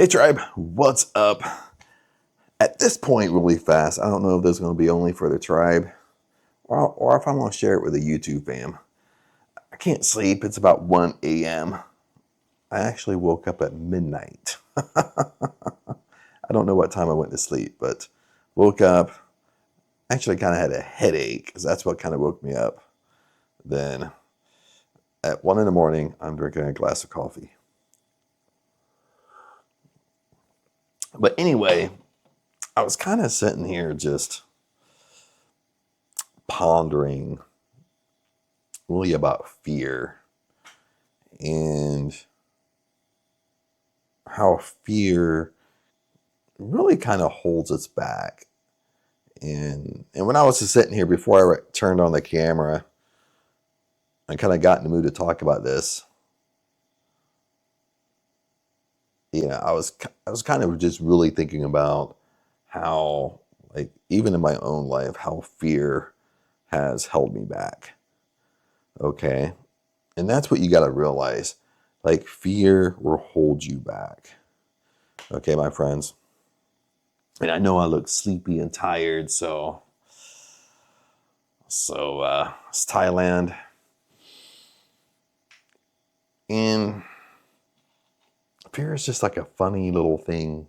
Hey tribe, what's up? At this point, really fast, I don't know if this is going to be only for the tribe or if I'm going to share it with the YouTube fam. I can't sleep. It's about 1 a.m. I actually woke up at midnight. I don't know what time I went to sleep, but woke up. Actually, kind of had a headache because that's what kind of woke me up. Then at 1 in the morning, I'm drinking a glass of coffee. But anyway, I was kind of sitting here just pondering really about fear and how fear really kind of holds us back. And when I was just sitting here before I turned on the camera, I kind of got in the mood to talk about this. I was kind of just really thinking about how, like, even in my own life, how fear has held me back. Okay. And that's what you got to realize. Like, fear will hold you back. Okay, my friends. And I know I look sleepy and tired, so it's Thailand. And fear is just like a funny little thing.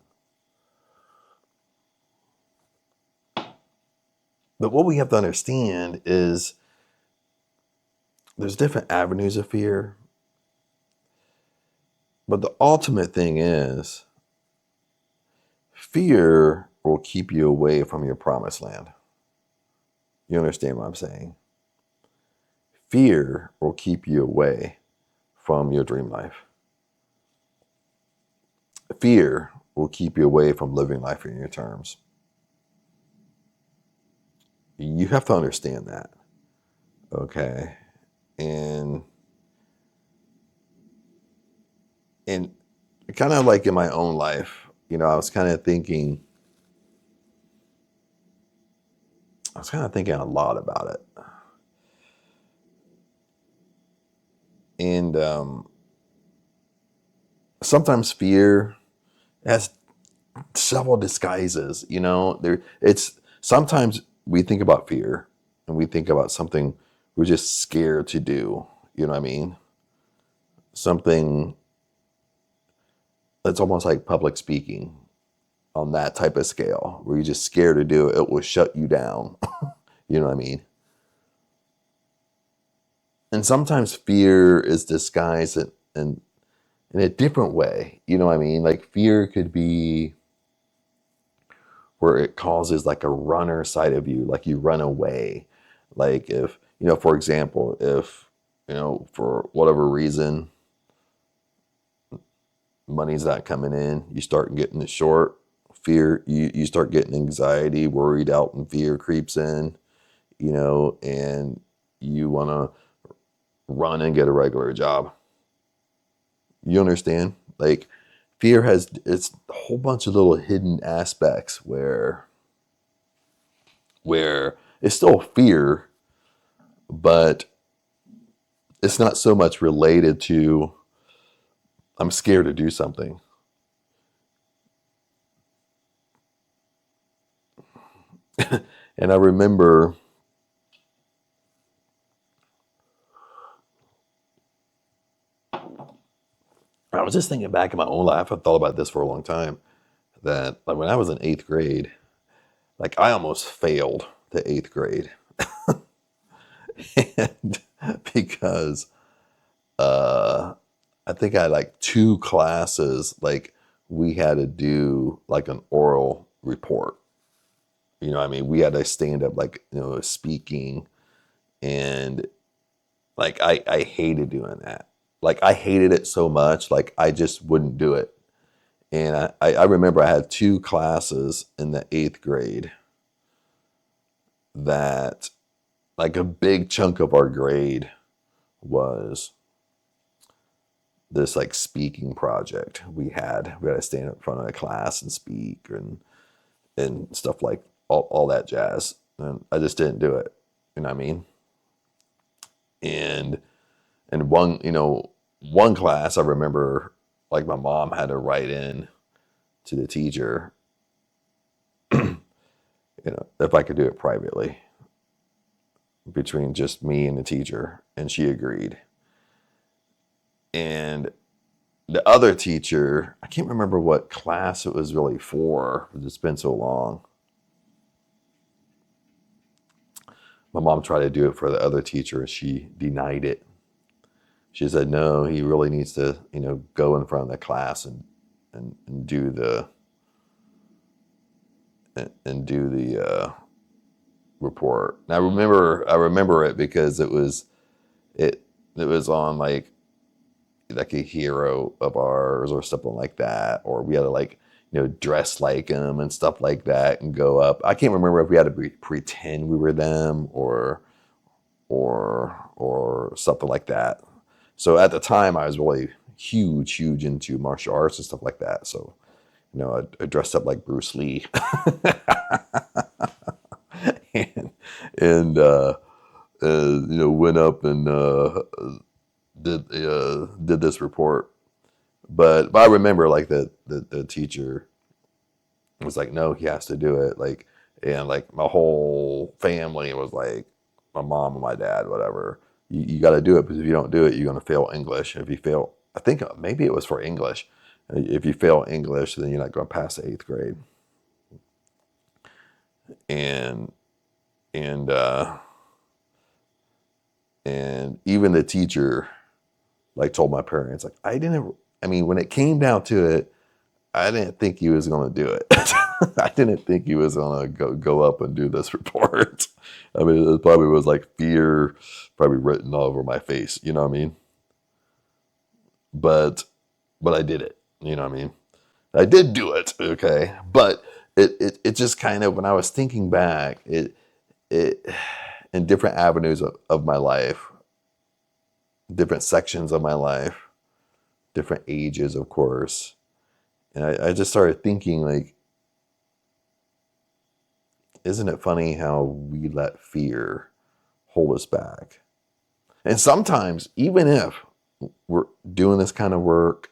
But what we have to understand is there's different avenues of fear. But the ultimate thing is fear will keep you away from your promised land. You understand what I'm saying? Fear will keep you away from your dream life. Fear will keep you away from living life on your terms. You have to understand that. Okay. And kind of like in my own life, I was kind of thinking a lot about it. And sometimes fear has several disguises. It's sometimes we think about fear and we think about something we're just scared to do. You know what I mean? Something that's almost like public speaking on that type of scale, where you're just scared to do it. It will shut you down. You know what I mean? And sometimes fear is disguised in a different way. You know what I mean? Like, fear could be where it causes like a runner side of you, like you run away. Like, if, for example, if, for whatever reason, money's not coming in, you start getting it short, fear, you start getting anxiety, worried out, and fear creeps in, and you want to run and get a regular job. You understand? Like, fear it's a whole bunch of little hidden aspects where it's still fear, but it's not so much related to I'm scared to do something. And I remember I was just thinking back in my own life. I've thought about this for a long time. That, like, when I was in 8th grade, like, I almost failed the 8th grade. And because I think I had like 2 classes, like, we had to do like an oral report. You know what I mean? We had to stand up, like, speaking. And like, I hated doing that. Like, I hated it so much, like, I just wouldn't do it. And I remember I had 2 classes in the 8th grade that, like, a big chunk of our grade was this, like, speaking project we had. We had to stand up in front of the class and speak and stuff, like all that jazz. And I just didn't do it. You know what I mean? And one class, I remember, like, my mom had to write in to the teacher, if I could do it privately between just me and the teacher, and she agreed. And the other teacher, I can't remember what class it was really for. It's been so long. My mom tried to do it for the other teacher, and she denied it. She said, no, he really needs to, go in front of the class and do the report. And I remember it because it was on like a hero of ours or something like that, or we had to dress like him and stuff like that and go up. I can't remember if we had to pretend we were them or something like that. So at the time, I was really huge into martial arts and stuff like that. So, I dressed up like Bruce Lee and went up and did this report. But I remember like the teacher was like, no, he has to do it. Like, and like my whole family was like, my mom and my dad, whatever. You got to do it, because if you don't do it, you're going to fail English. If you fail, I think maybe it was for English. If you fail English, then you're not going to pass the 8th grade. And even the teacher like told my parents, like, when it came down to it, I didn't think he was going to do it. I didn't think he was going to go up and do this report. I mean, it probably was like fear probably written all over my face, you know what I mean? But I did it, you know what I mean? I did do it, okay? But it just kind of, when I was thinking back, it in different avenues of my life, different sections of my life, different ages, of course. And I just started thinking, like, isn't it funny how we let fear hold us back? And sometimes, even if we're doing this kind of work,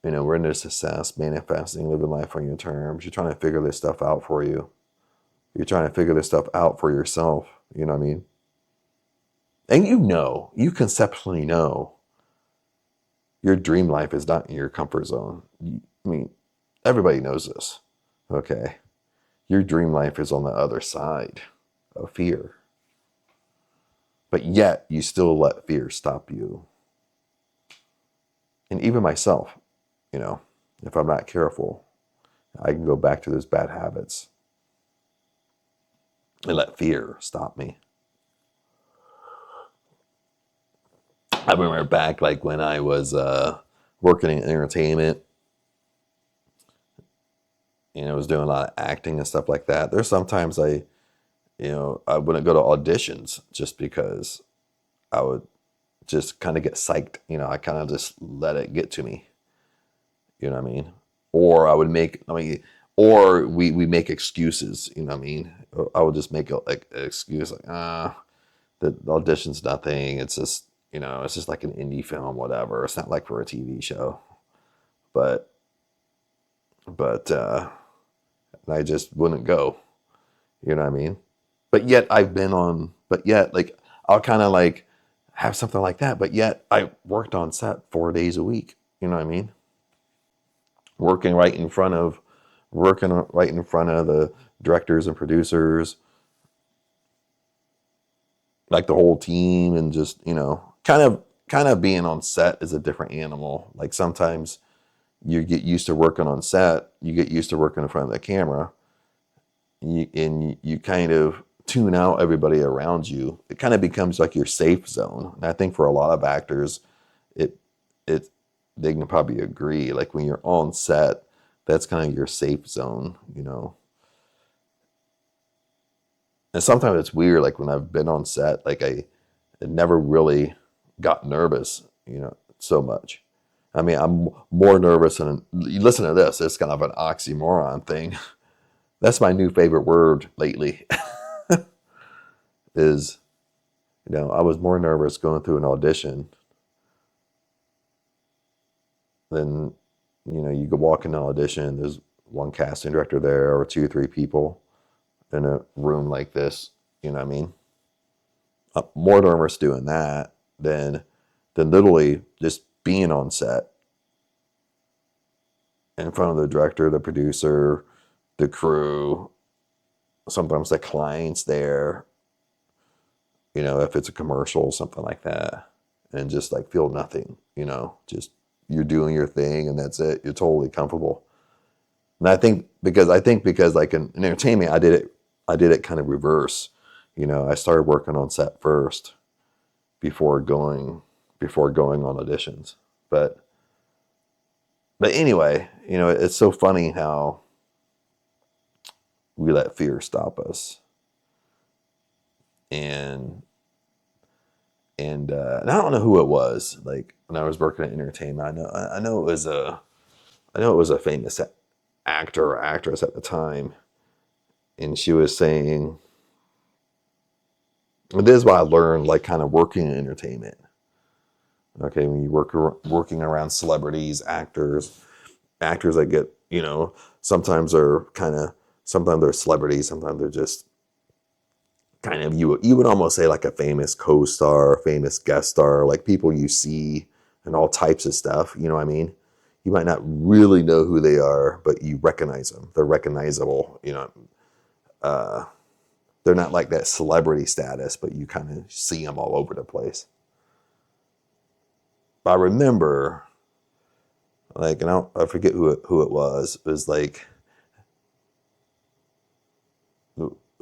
we're into success, manifesting, living life on your terms, you're trying to figure this stuff out for you. You're trying to figure this stuff out for yourself, you know what I mean? And you conceptually know your dream life is not in your comfort zone. Everybody knows this, okay? Your dream life is on the other side of fear. But yet, you still let fear stop you. And even myself, if I'm not careful, I can go back to those bad habits and let fear stop me. I remember back like when I was working in entertainment, I was doing a lot of acting and stuff like that. There's sometimes I wouldn't go to auditions just because I would just kind of get psyched. I kind of just let it get to me. You know what I mean? Or or we make excuses. You know what I mean? I would just make an excuse like, the audition's nothing. It's just, it's just like an indie film, whatever. It's not like for a TV show. But I just wouldn't go. You know what I mean? But yet like I'll kind of like have something like that. But yet I worked on set 4 days a week. You know what I mean? Working right in front of the directors and producers, like the whole team, and just, kind of being on set is a different animal. Like sometimes you get used to working on set, you get used to working in front of the camera, and you kind of tune out everybody around you. It kind of becomes like your safe zone. And I think for a lot of actors, it they can probably agree. Like when you're on set, that's kind of your safe zone, And sometimes it's weird. Like when I've been on set, like I never really got nervous, so much. I mean, I'm more nervous than, listen to this. It's kind of an oxymoron thing. That's my new favorite word lately is, I was more nervous going through an audition than You could walk in an audition, there's one casting director there or two, three people in a room like this. You know what I mean? More nervous doing that than literally just being on set in front of the director, the producer, the crew, sometimes the clients there, if it's a commercial, something like that, and just like feel nothing, just you're doing your thing and that's it. You're totally comfortable. And I think because like in entertainment, I did it kind of reverse. I started working on set first before going on auditions. But anyway, it's so funny how we let fear stop us. And and I don't know who it was. Like when I was working at entertainment, I know it was a famous actor or actress at the time, and she was saying, and this is what I learned, like kind of working in entertainment. Okay, when you working around celebrities, actors that get, sometimes they're celebrities, sometimes they're just kind of, you would almost say like a famous co-star, famous guest star, like people you see and all types of stuff. You know what I mean? You might not really know who they are, but you recognize them. They're recognizable. Uh, they're not like that celebrity status, but you kind of see them all over the place. But I remember, like, and I forget who it was. It was like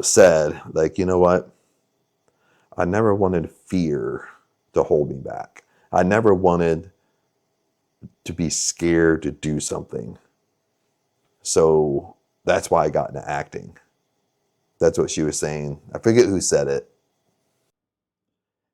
said, like, you know what? I never wanted fear to hold me back. I never wanted to be scared to do something. So that's why I got into acting. That's what she was saying. I forget who said it.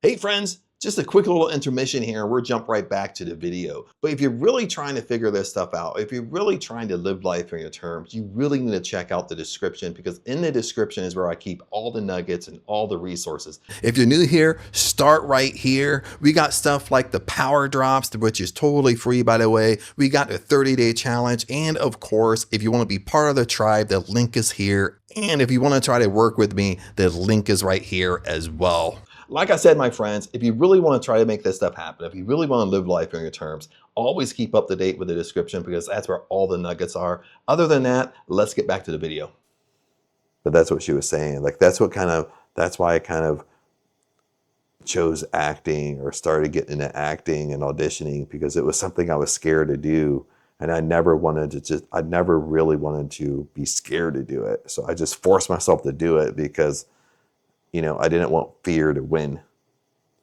Hey friends, just a quick little intermission here. We'll jump right back to the video. But if you're really trying to figure this stuff out, if you're really trying to live life on your terms, you really need to check out the description, because in the description is where I keep all the nuggets and all the resources. If you're new here, start right here. We got stuff like the power drops, which is totally free, by the way. We got the 30-day challenge. And of course, if you want to be part of the tribe, the link is here. And if you want to try to work with me, the link is right here as well. Like I said, my friends, if you really want to try to make this stuff happen, if you really want to live life on your terms, always keep up to date with the description, because that's where all the nuggets are. Other than that, let's get back to the video. But that's what she was saying. Like that's why I kind of chose acting, or started getting into acting and auditioning, because it was something I was scared to do. And I never really wanted to be scared to do it. So I just forced myself to do it because I didn't want fear to win.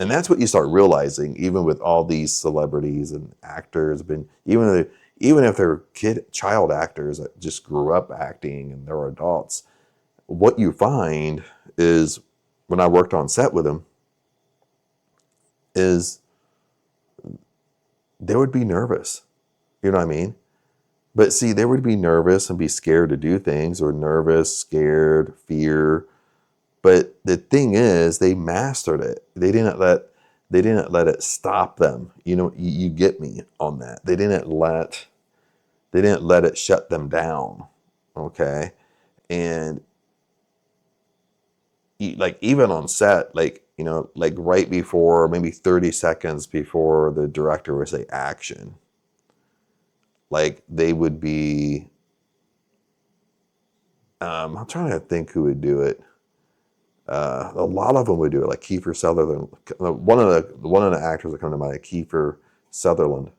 And that's what you start realizing, even with all these celebrities and actors, even if they're child actors that just grew up acting and they're adults, what you find is, when I worked on set with them, is they would be nervous. You know what I mean? But see, they would be nervous and be scared to do things, or nervous, scared, fear. But the thing is, they mastered it. They didn't let it stop them. You get me on that. They didn't let it shut them down. Okay. And like even on set, like like right before, maybe 30 seconds before the director would say action, like they would be, I'm trying to think who would do it. A lot of them would do it, like Kiefer Sutherland. One of the actors that come to mind, Kiefer Sutherland.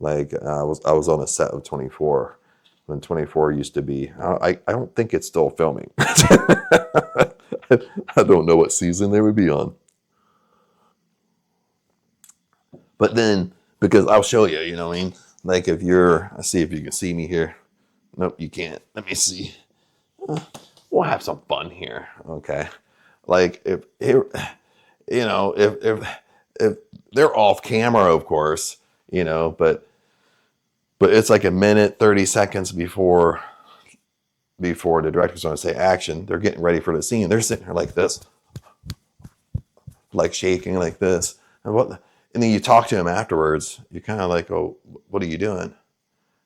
Like I was on a set of 24 when 24 used to be. I don't think it's still filming. I don't know what season they would be on. But then, because I'll show you, you know what I mean? Like let's see if you can see me here. Nope, you can't. Let me see. We'll have some fun here, okay? Like if they're off camera, of course, but it's like a minute, 30 seconds before the director's going to say action. They're getting ready for the scene. They're sitting there like this, like shaking like this. And then you talk to them afterwards. You're kind of like, oh, what are you doing?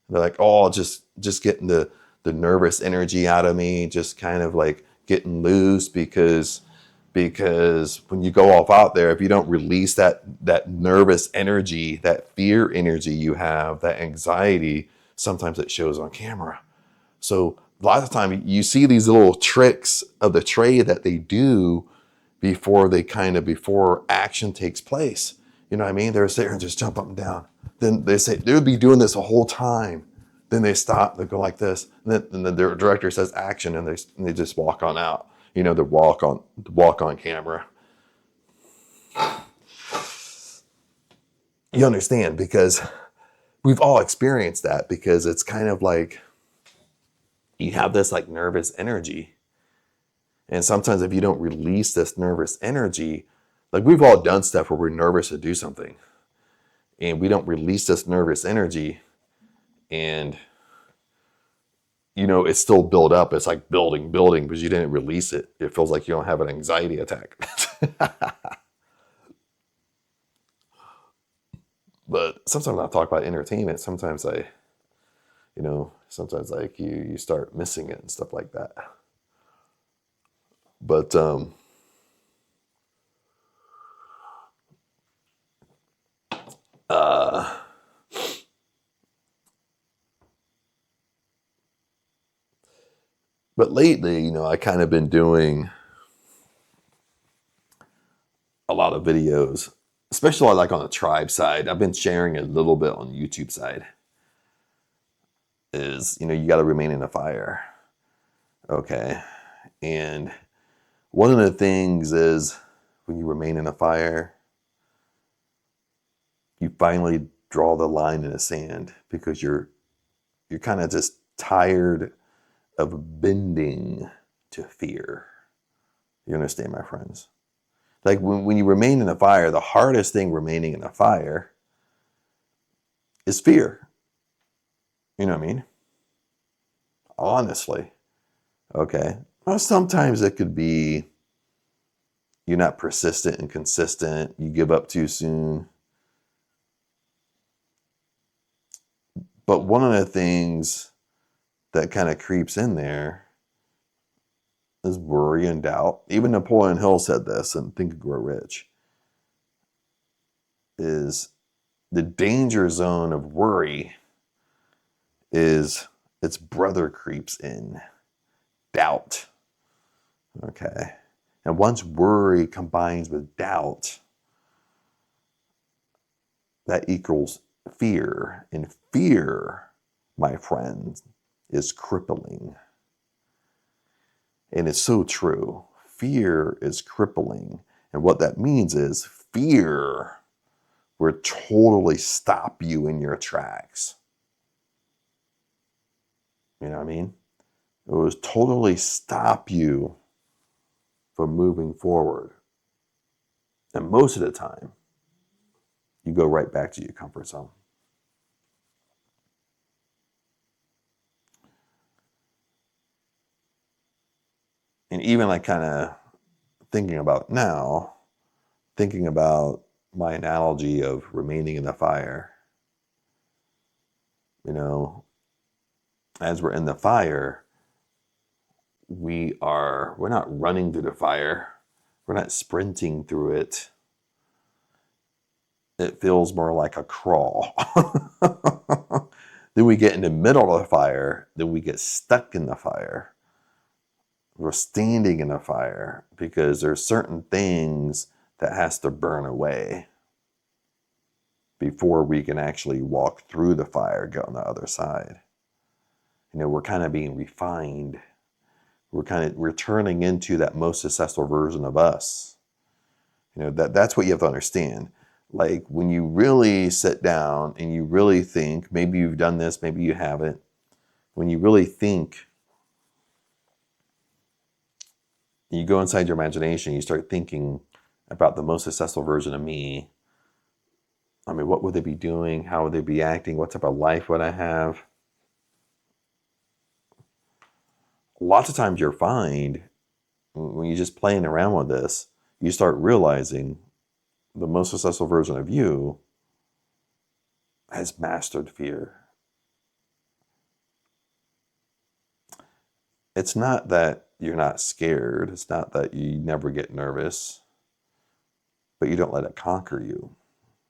They're like, oh, just getting the nervous energy out of me, just kind of like getting loose because when you go off out there, if you don't release that nervous energy, that fear energy you have, that anxiety, sometimes it shows on camera. So a lot of the time you see these little tricks of the trade that they do before action takes place. You know what I mean? They're sitting and just jump up and down. Then they say they would be doing this the whole time. Then they stop. They go like this. And then the director says action, and they just walk on out. You know, the walk on camera. You understand, because we've all experienced that, because it's kind of like you have this like nervous energy. And sometimes if you don't release this nervous energy, like we've all done stuff where we're nervous to do something and we don't release this nervous energy, and you know, it's still built up. It's like building because you didn't release it. It feels like you don't have an anxiety attack. But sometimes when I talk about entertainment, sometimes sometimes like you start missing it and stuff like that. But but lately, I kind of been doing a lot of videos, especially like on the tribe side. I've been sharing a little bit on the YouTube side. Is, you got to remain in the fire. Okay. And one of the things is when you remain in a fire, you finally draw the line in the sand, because you're kind of just tired of bending to fear. You understand, my friends? Like when you remain in a fire, the hardest thing remaining in a fire is fear. You know what I mean? Honestly. Okay. Well, sometimes it could be you're not persistent and consistent. You give up too soon. But one of the things that kind of creeps in there is worry and doubt. Even Napoleon Hill said this in Think and Grow Rich. Is the danger zone of worry is its brother creeps in, doubt. Okay. And once worry combines with doubt, that equals fear. And fear, my friends, is crippling. And it's so true. Fear is crippling. And what that means is fear will totally stop you in your tracks. You know what I mean? It will totally stop you from moving forward. And most of the time, you go right back to your comfort zone. And even like kind of thinking about my analogy of remaining in the fire, as we're in the fire, we're not running through the fire. We're not sprinting through it. It feels more like a crawl. Then we get in the middle of the fire. Then we get stuck in the fire. We're standing in the fire because there's certain things that has to burn away before we can actually walk through the fire, get on the other side. We're kind of being refined. We're turning into that most successful version of us. That's what you have to understand. Like when you really sit down and you really think, maybe you've done this, maybe you haven't. When you really think, you go inside your imagination, you start thinking about the most successful version of me. I mean, what would they be doing? How would they be acting? What type of life would I have? Lots of times you'll find, when you're just playing around with this, you start realizing the most successful version of you has mastered fear. it's not that you're not scared. It's not that you never get nervous, but you don't let it conquer you.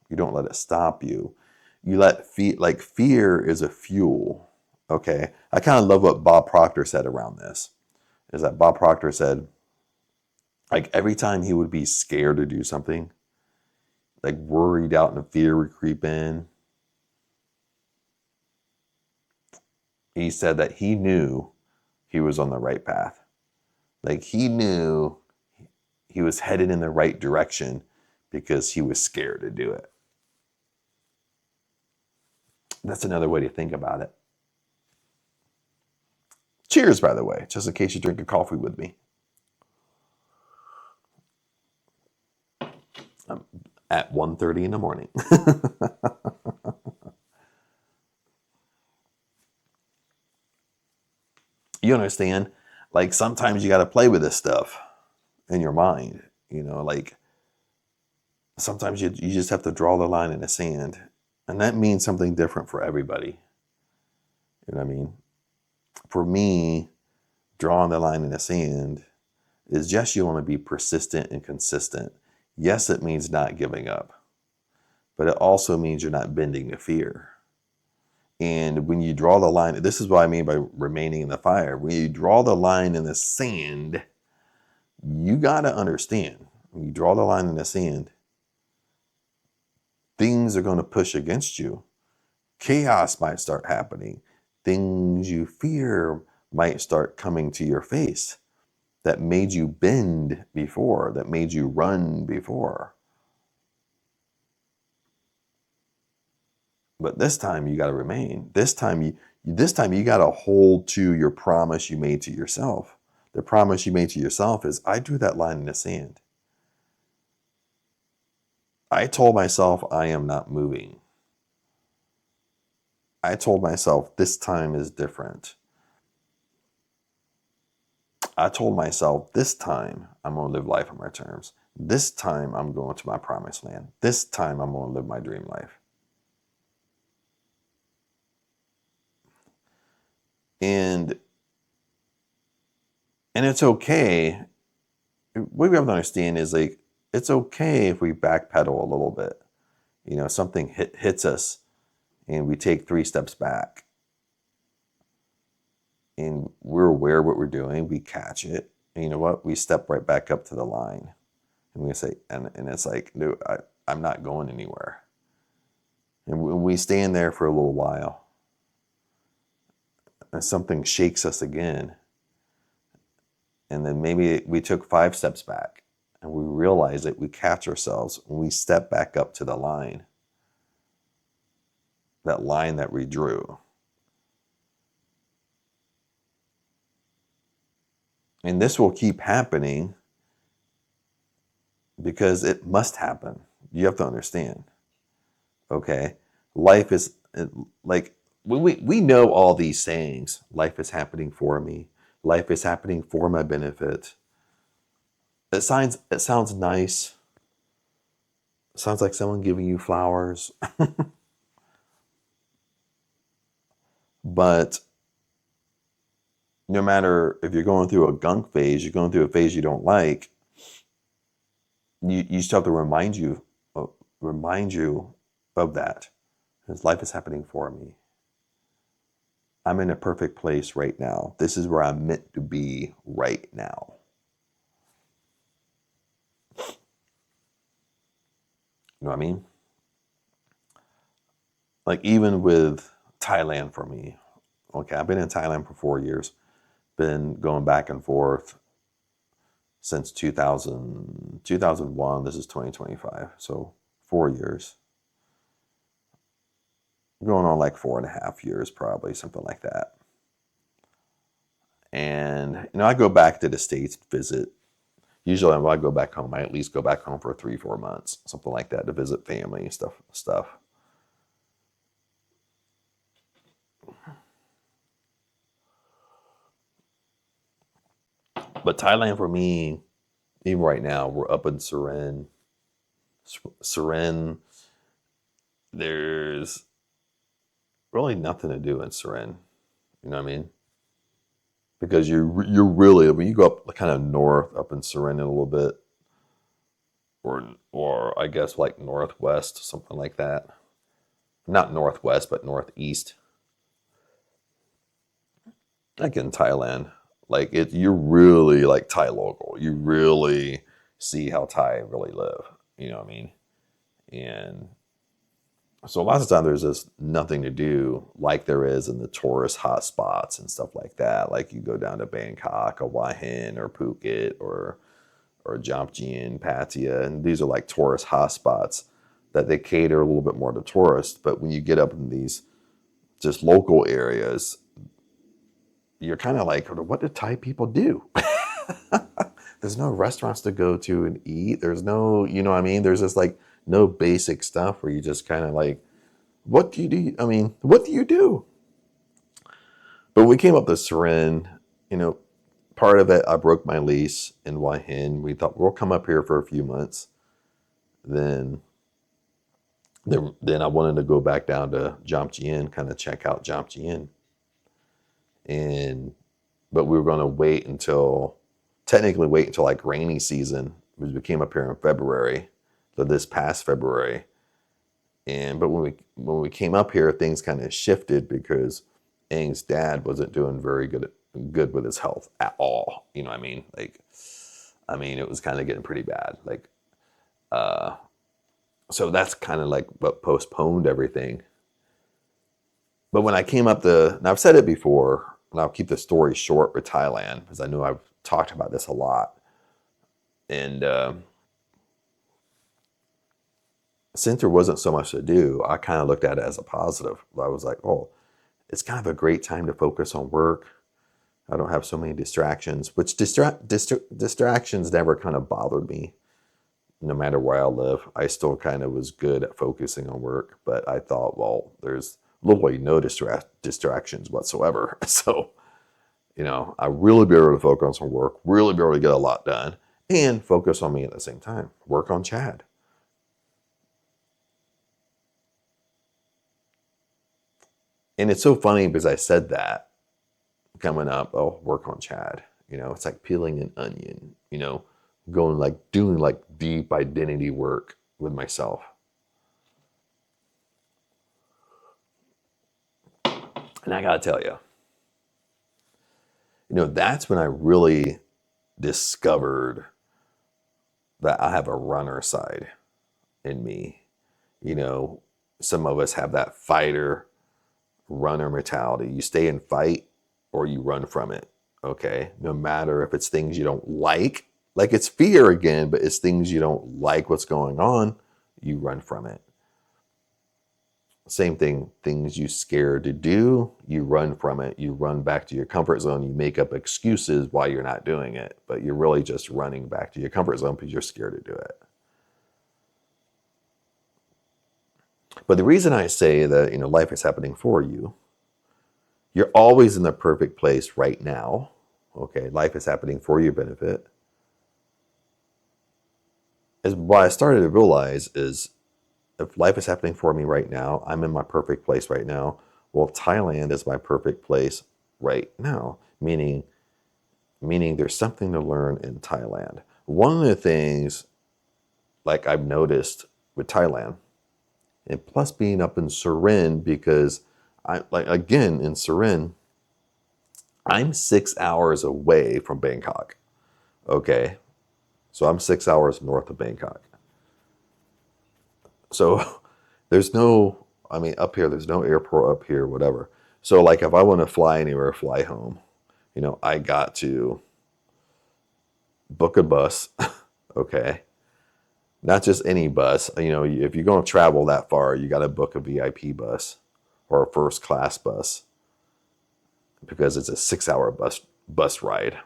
You don't let it stop you. You let fear is a fuel. Okay. I kind of love what Bob Proctor said around this. Is that Bob Proctor said, like every time he would be scared to do something, like worried out and fear would creep in, he said that he knew he was on the right path. Like he knew he was headed in the right direction because he was scared to do it. That's another way to think about it. Cheers, by the way, just in case you drink a coffee with me. At 1:30 in the morning. You understand? Like sometimes you got to play with this stuff in your mind. Like sometimes you just have to draw the line in the sand. And that means something different for everybody. You know what I mean? For me, drawing the line in the sand is just you want to be persistent and consistent. Yes, it means not giving up, but it also means you're not bending to fear. And when you draw the line, this is what I mean by remaining in the fire. When you draw the line in the sand, you got to understand, when you draw the line in the sand, things are going to push against you. Chaos might start happening. Things you fear might start coming to your face that made you bend before, that made you run before. But this time you got to remain. This time you got to hold to your promise you made to yourself. The promise you made to yourself is, I drew that line in the sand. I told myself I am not moving. I told myself this time is different. I told myself this time I'm going to live life on my terms. This time I'm going to my promised land. This time I'm going to live my dream life. And it's okay. What we have to understand is like, it's okay if we backpedal a little bit. Something hits us and we take 3 steps back. And we're aware of what we're doing. We catch it. And you know what? We step right back up to the line. And we say, and it's like, no, I'm not going anywhere. And we stand there for a little while. And something shakes us again. And then maybe we took 5 steps back. And we realize that we catch ourselves when we step back up to the line. That line that we drew. And this will keep happening because it must happen. You have to understand. Okay? Life is like, we know all these sayings. Life is happening for me. Life is happening for my benefit. It sounds nice. It sounds like someone giving you flowers. But no matter if you're going through a gunk phase, you're going through a phase you don't like, you still have to remind you of that. Because life is happening for me. I'm in a perfect place right now. This is where I'm meant to be right now. You know what I mean? Like even with Thailand for me. Okay, I've been in Thailand for 4 years. Been going back and forth since 2001. This is 2025. So 4 years. Going on like 4.5 years, probably, something like that. And, I go back to the States, visit. Usually when I go back home, I at least go back home for 3-4 months, something like that, to visit family and stuff. But Thailand for me, even right now, we're up in Surin. Surin, there's really nothing to do in Surin. You know what I mean? because you're really, when you go up kind of north, up in Surin a little bit, or I guess like northwest, something like that. Not northwest, but northeast, like in Thailand. Like you're really like Thai local. You really see how Thai really live. You know what I mean? And so lots of times there's just nothing to do like there is in the tourist hot spots and stuff like that. Like you go down to Bangkok or Hua Hin or Phuket or Jomtien, Pattaya, and these are like tourist hotspots that they cater a little bit more to tourists. But when you get up in these just local areas, you're kind of like, what do Thai people do? There's no restaurants to go to and eat. There's no, you know what I mean? There's just like no basic stuff where you just kind of like, what do you do? I mean, what do you do? But when we came up to Surin, you know, part of it, I broke my lease in Hua Hin. We thought we'll come up here for a few months. Then, then I wanted to go back down to Jomtien, kind of check out Jomtien. And but we were going to technically wait until like rainy season, because we came up here in February, so this past February. But when we came up here, things kind of shifted because Aang's dad wasn't doing very good with his health at all. You know what I mean? Like, I mean, it was kind of getting pretty bad. Like, so that's kind of like what postponed everything. But when I came up and I've said it before, and I'll keep the story short with Thailand because I know I've talked about this a lot. And since there wasn't so much to do, I kind of looked at it as a positive. I was like, oh, it's kind of a great time to focus on work. I don't have so many distractions, which distractions never kind of bothered me. No matter where I live, I still kind of was good at focusing on work. But I thought, well, there's literally no distractions whatsoever. So, you know, I really be able to focus on work, really be able to get a lot done, and focus on me at the same time. Work on Chad. And it's so funny because I said that coming up, oh, work on Chad. You know, it's like peeling an onion, you know, doing like deep identity work with myself. And I gotta tell you, that's when I really discovered that I have a runner side in me. You know, some of us have that fighter runner mentality. You stay and fight or you run from it. Okay. No matter if it's things you don't like it's fear again, but it's things you don't like what's going on, you run from it. Same thing, things you scared to do, you run from it. You run back to your comfort zone. You make up excuses why you're not doing it, but you're really just running back to your comfort zone because you're scared to do it. But the reason I say that, life is happening for you, you're always in the perfect place right now. Okay, life is happening for your benefit. Is what I started to realize is if life is happening for me right now, I'm in my perfect place right now. Well, Thailand is my perfect place right now, meaning there's something to learn in Thailand. One of the things, like I've noticed with Thailand, and plus being up in Surin, because in Surin, I'm 6 hours away from Bangkok. Okay, so I'm 6 hours north of Bangkok. So up here, there's no airport up here, whatever. So like if I want to fly anywhere, fly home, I got to book a bus. Okay. Not just any bus. If you're going to travel that far, you got to book a VIP bus or a first class bus because it's a 6 hour bus ride.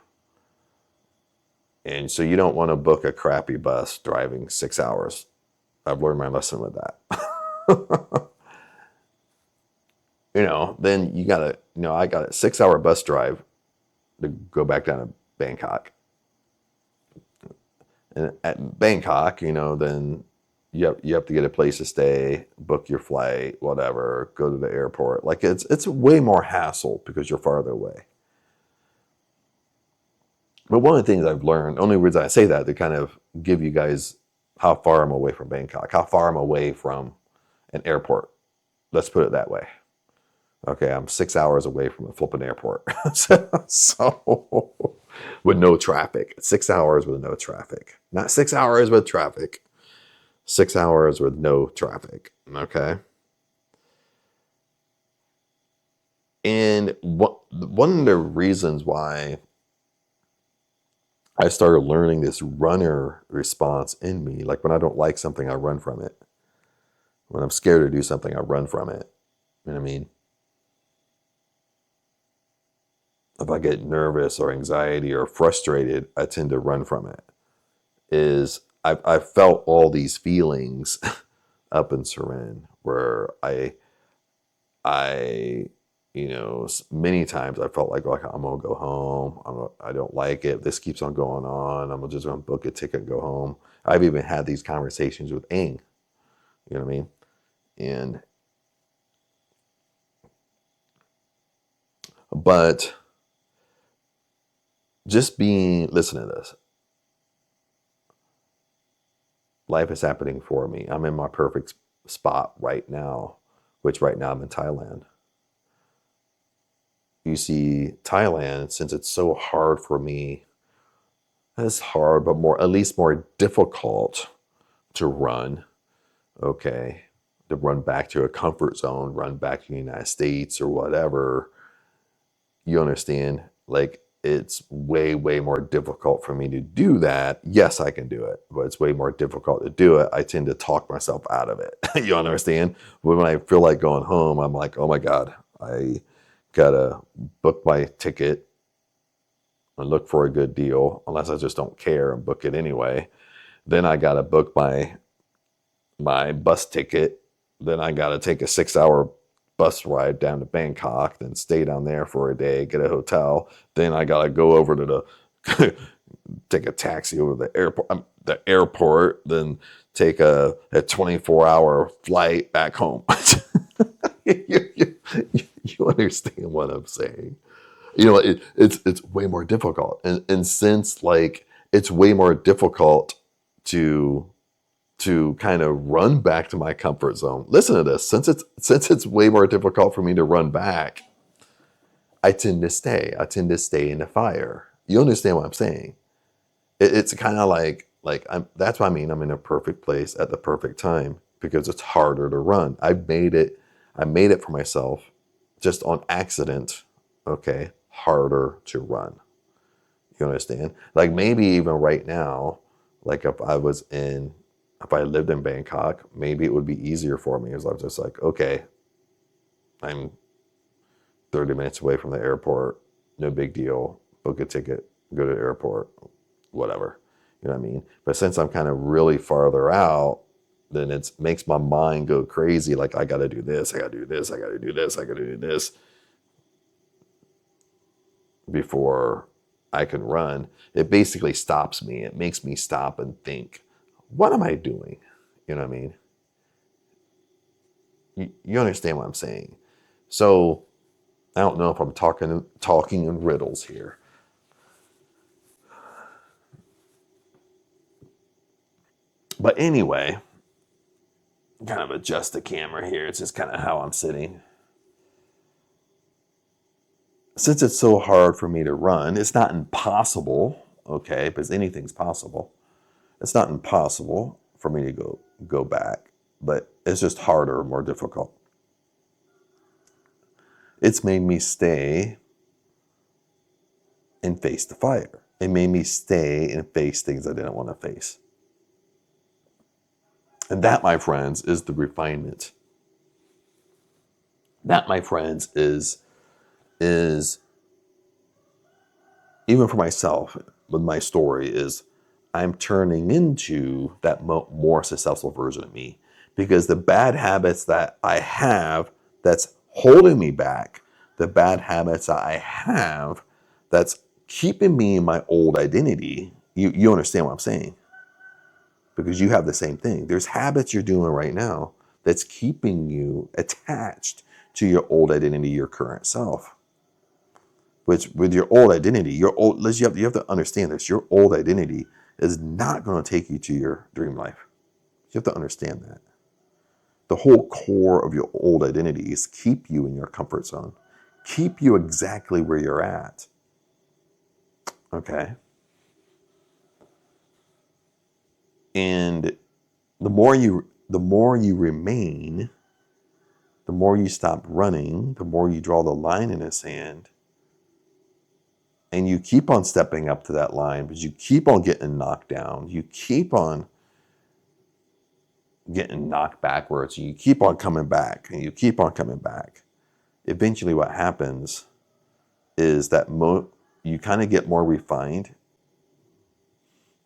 And so you don't want to book a crappy bus driving 6 hours. I've learned my lesson with that. Then you got I got a 6 hour bus drive to go back down to Bangkok. And at Bangkok, then you have to get a place to stay, book your flight, whatever, go to the airport. Like it's way more hassle because you're farther away. But one of the things I've learned, only reason I say that, to kind of give you guys how far I'm away from Bangkok, how far I'm away from an airport. Let's put it that way. Okay, I'm 6 hours away from a flipping airport. So with no traffic. 6 hours with no traffic. Not 6 hours with traffic. 6 hours with no traffic. Okay. And one of the reasons why I started learning this runner response in me, like when I don't like something, I run from it. When I'm scared to do something, I run from it. You know what I mean? If I get nervous or anxiety or frustrated, I tend to run from it. I've felt all these feelings up in Surin where I, many times I felt like I'm gonna go home. I don't like it. This keeps on going on. I'm just gonna book a ticket and go home. I've even had these conversations with Aang. You know what I mean? But just listen to this. Life is happening for me. I'm in my perfect spot right now, which right now I'm in Thailand. You see, Thailand, since it's so hard for me, it's hard, but at least more difficult to run, okay, to run back to a comfort zone, run back to the United States or whatever. You understand? Like, it's way, way more difficult for me to do that. Yes, I can do it, but it's way more difficult to do it. I tend to talk myself out of it. You understand? When I feel like going home, I'm like, oh my God, I gotta book my ticket and look for a good deal, unless I just don't care and book it anyway. Then I gotta book my bus ticket. Then I gotta take a 6 hour bus ride down to Bangkok, then stay down there for a day, get a hotel. Then I gotta go over to the take a taxi over to the airport, then take a 24-hour flight back home. You understand what I'm saying? It's way more difficult, and since like it's way more difficult to kind of run back to my comfort zone. Listen to this. Since it's way more difficult for me to run back, I tend to stay. I tend to stay in the fire. You understand what I'm saying? It's kind of like that's what I mean. I'm in a perfect place at the perfect time because it's harder to run. I made it for myself just on accident. Okay, harder to run. You understand? Like maybe even right now, like if I lived in Bangkok, maybe it would be easier for me because I was just like, okay, I'm 30 minutes away from the airport, no big deal. Book a ticket, go to the airport, whatever. You know what I mean? But since I'm kind of really farther out, then it makes my mind go crazy. Like I got to do this, I got to do this, I got to do this, I got to do this before I can run. It basically stops me. It makes me stop and think, what am I doing? You know what I mean? You understand what I'm saying? So I don't know if I'm talking in riddles here. But anyway, kind of adjust the camera here. It's just kind of how I'm sitting. Since it's so hard for me to run, it's not impossible, okay, because anything's possible. It's not impossible for me to go back, but it's just harder, more difficult. It's made me stay and face the fire. It made me stay and face things I didn't want to face. And that, my friends, is the refinement. That, my friends, is even for myself with my story is I'm turning into that more successful version of me because the bad habits that I have that's holding me back, the bad habits that I have that's keeping me in my old identity. You understand what I'm saying? Because you have the same thing. There's habits you're doing right now that's keeping you attached to your old identity, your current self. Which with your old identity, you have to understand this. Your old identity is not going to take you to your dream life. You have to understand that. The whole core of your old identity is keep you in your comfort zone, keep you exactly where you're at. Okay. And the more you remain, the more you stop running, the more you draw the line in the sand, and you keep on stepping up to that line, but you keep on getting knocked down. You keep on getting knocked backwards. You keep on coming back, and you keep on coming back. Eventually what happens is that you kind of get more refined.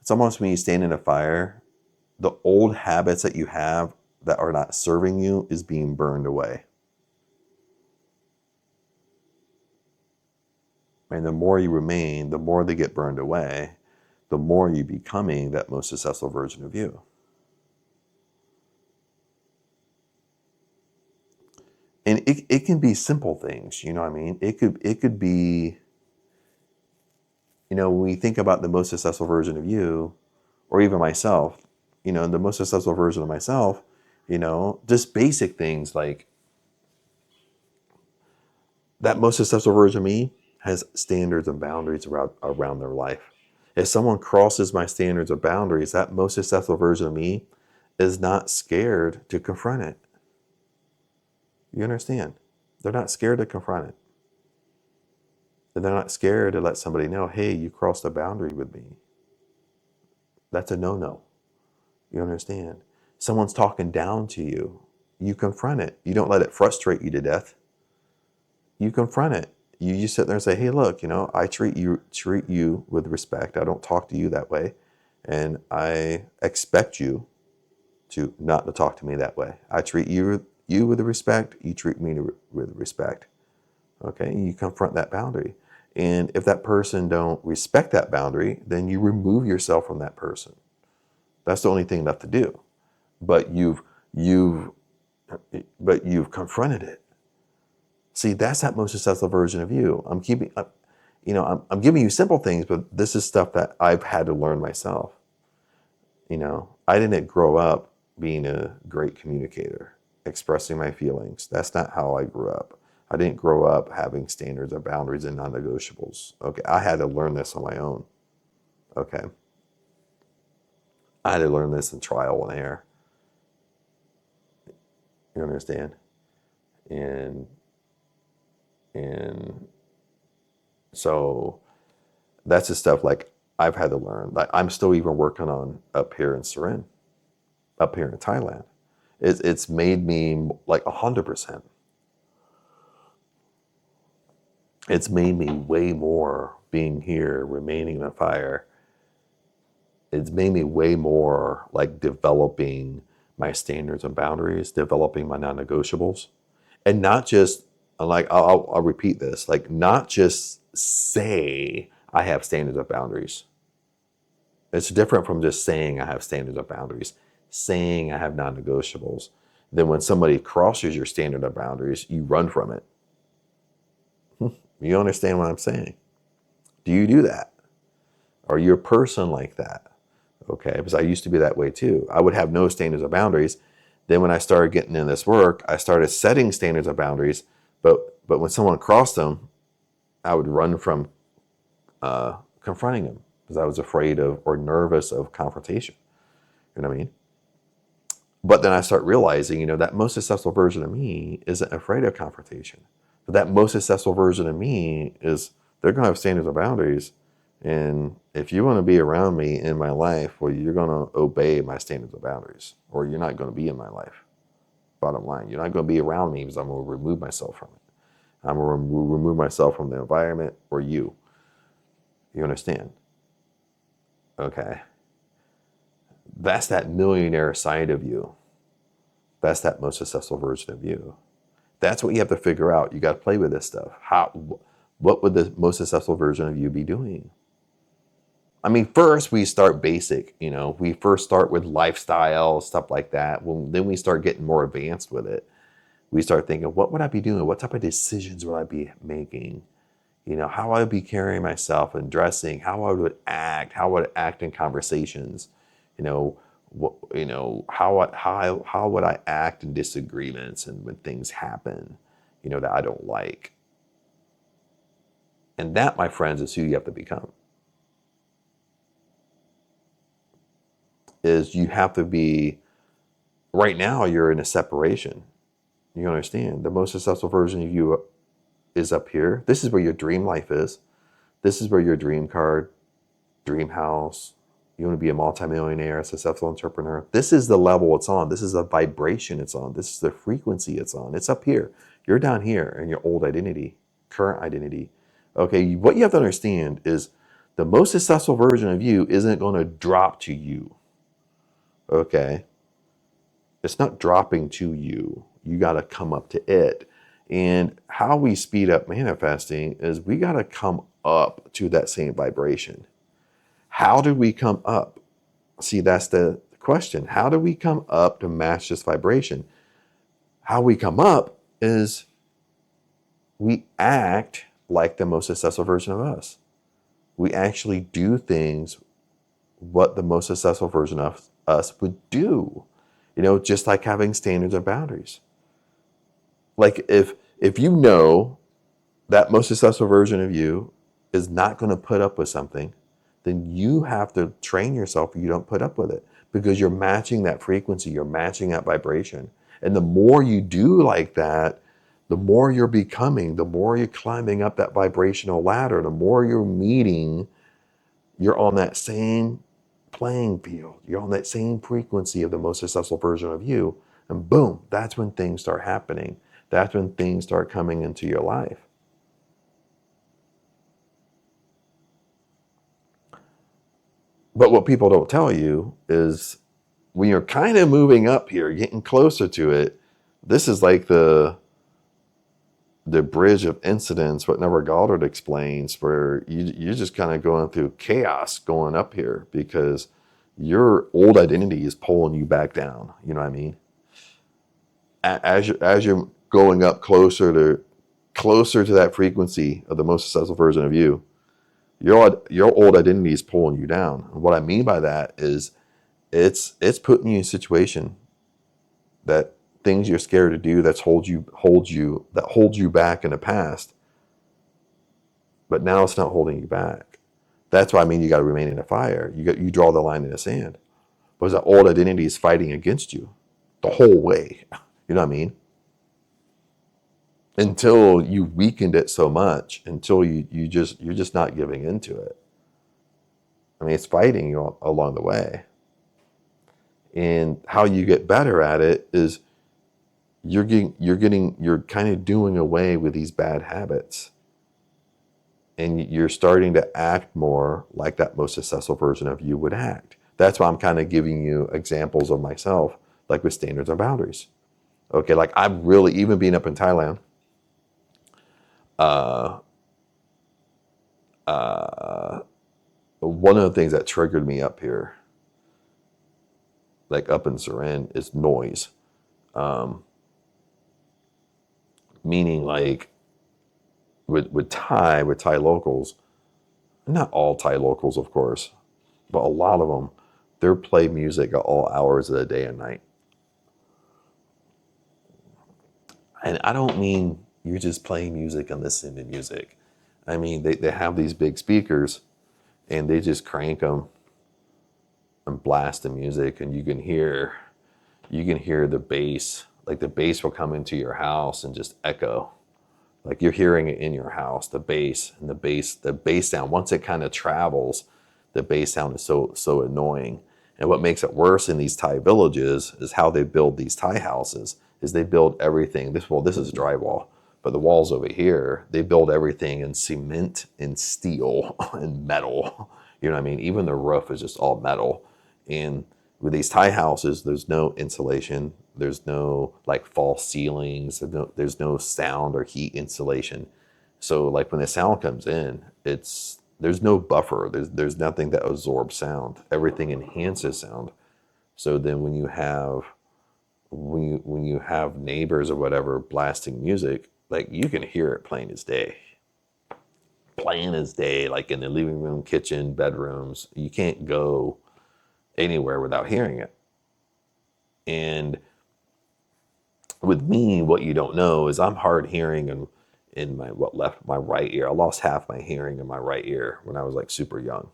It's almost when you stand in a fire, the old habits that you have that are not serving you is being burned away. And the more you remain, the more they get burned away, the more you're becoming that most successful version of you. And it can be simple things, you know what I mean? It could be, when we think about the most successful version of you, or even myself, the most successful version of myself, just basic things like that most successful version of me has standards and boundaries around their life. If someone crosses my standards or boundaries, that most successful version of me is not scared to confront it. You understand? They're not scared to confront it. And they're not scared to let somebody know, hey, you crossed a boundary with me. That's a no-no. You understand? Someone's talking down to you. You confront it. You don't let it frustrate you to death. You confront it. You just sit there and say, hey, look, I treat you with respect. I don't talk to you that way. And I expect you to not to talk to me that way. I treat you with respect. You treat me with respect. Okay? You confront that boundary. And if that person don't respect that boundary, then you remove yourself from that person. That's the only thing left to do. But you've confronted it. See, that's that most successful version of you. I'm giving you simple things, but this is stuff that I've had to learn myself. I didn't grow up being a great communicator, expressing my feelings. That's not how I grew up. I didn't grow up having standards or boundaries and non-negotiables. Okay, I had to learn this on my own. Okay. I had to learn this in trial and error. You understand? And so that's the stuff like I've had to learn. Like I'm still even working on up here in Surin, up here in Thailand. It's made me like 100%. It's made me way more being here, remaining in the fire. It's made me way more like developing my standards and boundaries, developing my non-negotiables, and not just like I'll repeat this, like not just say I have standards and boundaries. It's different from just saying I have standards and boundaries, saying I have non-negotiables. Then when somebody crosses your standard of boundaries, you run from it. You understand what I'm saying? Do you do that? Are you a person like that? Okay, because I used to be that way too. I would have no standards or boundaries. Then when I started getting in this work, I started setting standards or boundaries. But when someone crossed them, I would run from confronting them because I was afraid of or nervous of confrontation. You know what I mean? But then I start realizing, that most successful version of me isn't afraid of confrontation. But that most successful version of me is they're going to have standards and boundaries. And if you want to be around me in my life, well, you're going to obey my standards and boundaries, or you're not going to be in my life. Bottom line, you're not going to be around me because I'm going to remove myself from it. I'm going to remove myself from the environment or you. You understand? Okay. That's that millionaire side of you. That's that most successful version of you. That's what you have to figure out. You got to play with this stuff. What would the most successful version of you be doing? I mean, first we start basic, we first start with lifestyle, stuff like that. Then we start getting more advanced with it. We start thinking, what would I be doing? What type of decisions would I be making? how I would be carrying myself and dressing, how I would act, how I would act in conversations, how would I act in disagreements and when things happen, that I don't like. And that, my friends, is who you have to become. Is you have to be, right now you're in a separation. You understand? The most successful version of you is up here. This is where your dream life is. This is where your dream car, dream house, you want to be a multimillionaire, a successful entrepreneur. This is the level it's on. This is the vibration it's on. This is the frequency it's on. It's up here. You're down here in your old identity, current identity. Okay, what you have to understand is the most successful version of you isn't going to drop to you. Okay? It's not dropping to you. You got to come up to it. And how we speed up manifesting is we got to come up to that same vibration. How do we come up? See, that's the question. How do we come up to match this vibration? How we come up is we act like the most successful version of us. We actually do things what the most successful version of us would do. Just like having standards and boundaries. Like if you know that most successful version of you is not going to put up with something, then you have to train yourself so you don't put up with it, because you're matching that frequency, you're matching that vibration. And the more you do like that, the more you're becoming, the more you're climbing up that vibrational ladder, the more you're meeting, you're on that same playing field. You're on that same frequency of the most successful version of you. And boom, that's when things start happening. That's when things start coming into your life. But what people don't tell you is when you're kind of moving up here, getting closer to it, this is like the bridge of incidents, what Neville Goddard explains, where you're just kind of going through chaos going up here because your old identity is pulling you back down. You know what I mean? As you're going up closer to that frequency of the most successful version of you, your old identity is pulling you down. And what I mean by that is it's putting you in a situation that things you're scared to do that holds you back in the past, but now it's not holding you back. That's why I mean you got to remain in the fire. You draw the line in the sand, because that old identity is fighting against you the whole way. You know what I mean? Until you weakened it so much, until you're just not giving into it. I mean, it's fighting you along the way. And how you get better at it is you're kind of doing away with these bad habits. And you're starting to act more like that most successful version of you would act. That's why I'm kind of giving you examples of myself, like with standards and boundaries. Okay, like I'm really, even being up in Thailand, one of the things that triggered me up here, like up in Surin, is noise. Meaning like with Thai locals, not all Thai locals, of course, but a lot of them, they play music at all hours of the day and night. And I don't mean you're just playing music and listening to music. I mean, they have these big speakers and they just crank them and blast the music, and you can hear the bass. Like the bass will come into your house and just echo. Like you're hearing it in your house, the bass sound. Once it kind of travels, the bass sound is so annoying. And what makes it worse in these Thai villages is how they build these Thai houses. Is they build everything. This is drywall, but the walls over here, they build everything in cement and steel and metal. You know what I mean? Even the roof is just all metal. And with these Thai houses, there's no insulation. There's no like false ceilings. There's no sound or heat insulation. So like when the sound comes in, there's no buffer. There's nothing that absorbs sound. Everything enhances sound. So then when you have neighbors or whatever blasting music, like you can hear it plain as day. plain as day, like in the living room, kitchen, bedrooms. You can't go anywhere without hearing it. And with me, what you don't know is I'm hard hearing in my right ear. I lost half my hearing in my right ear when I was like super young.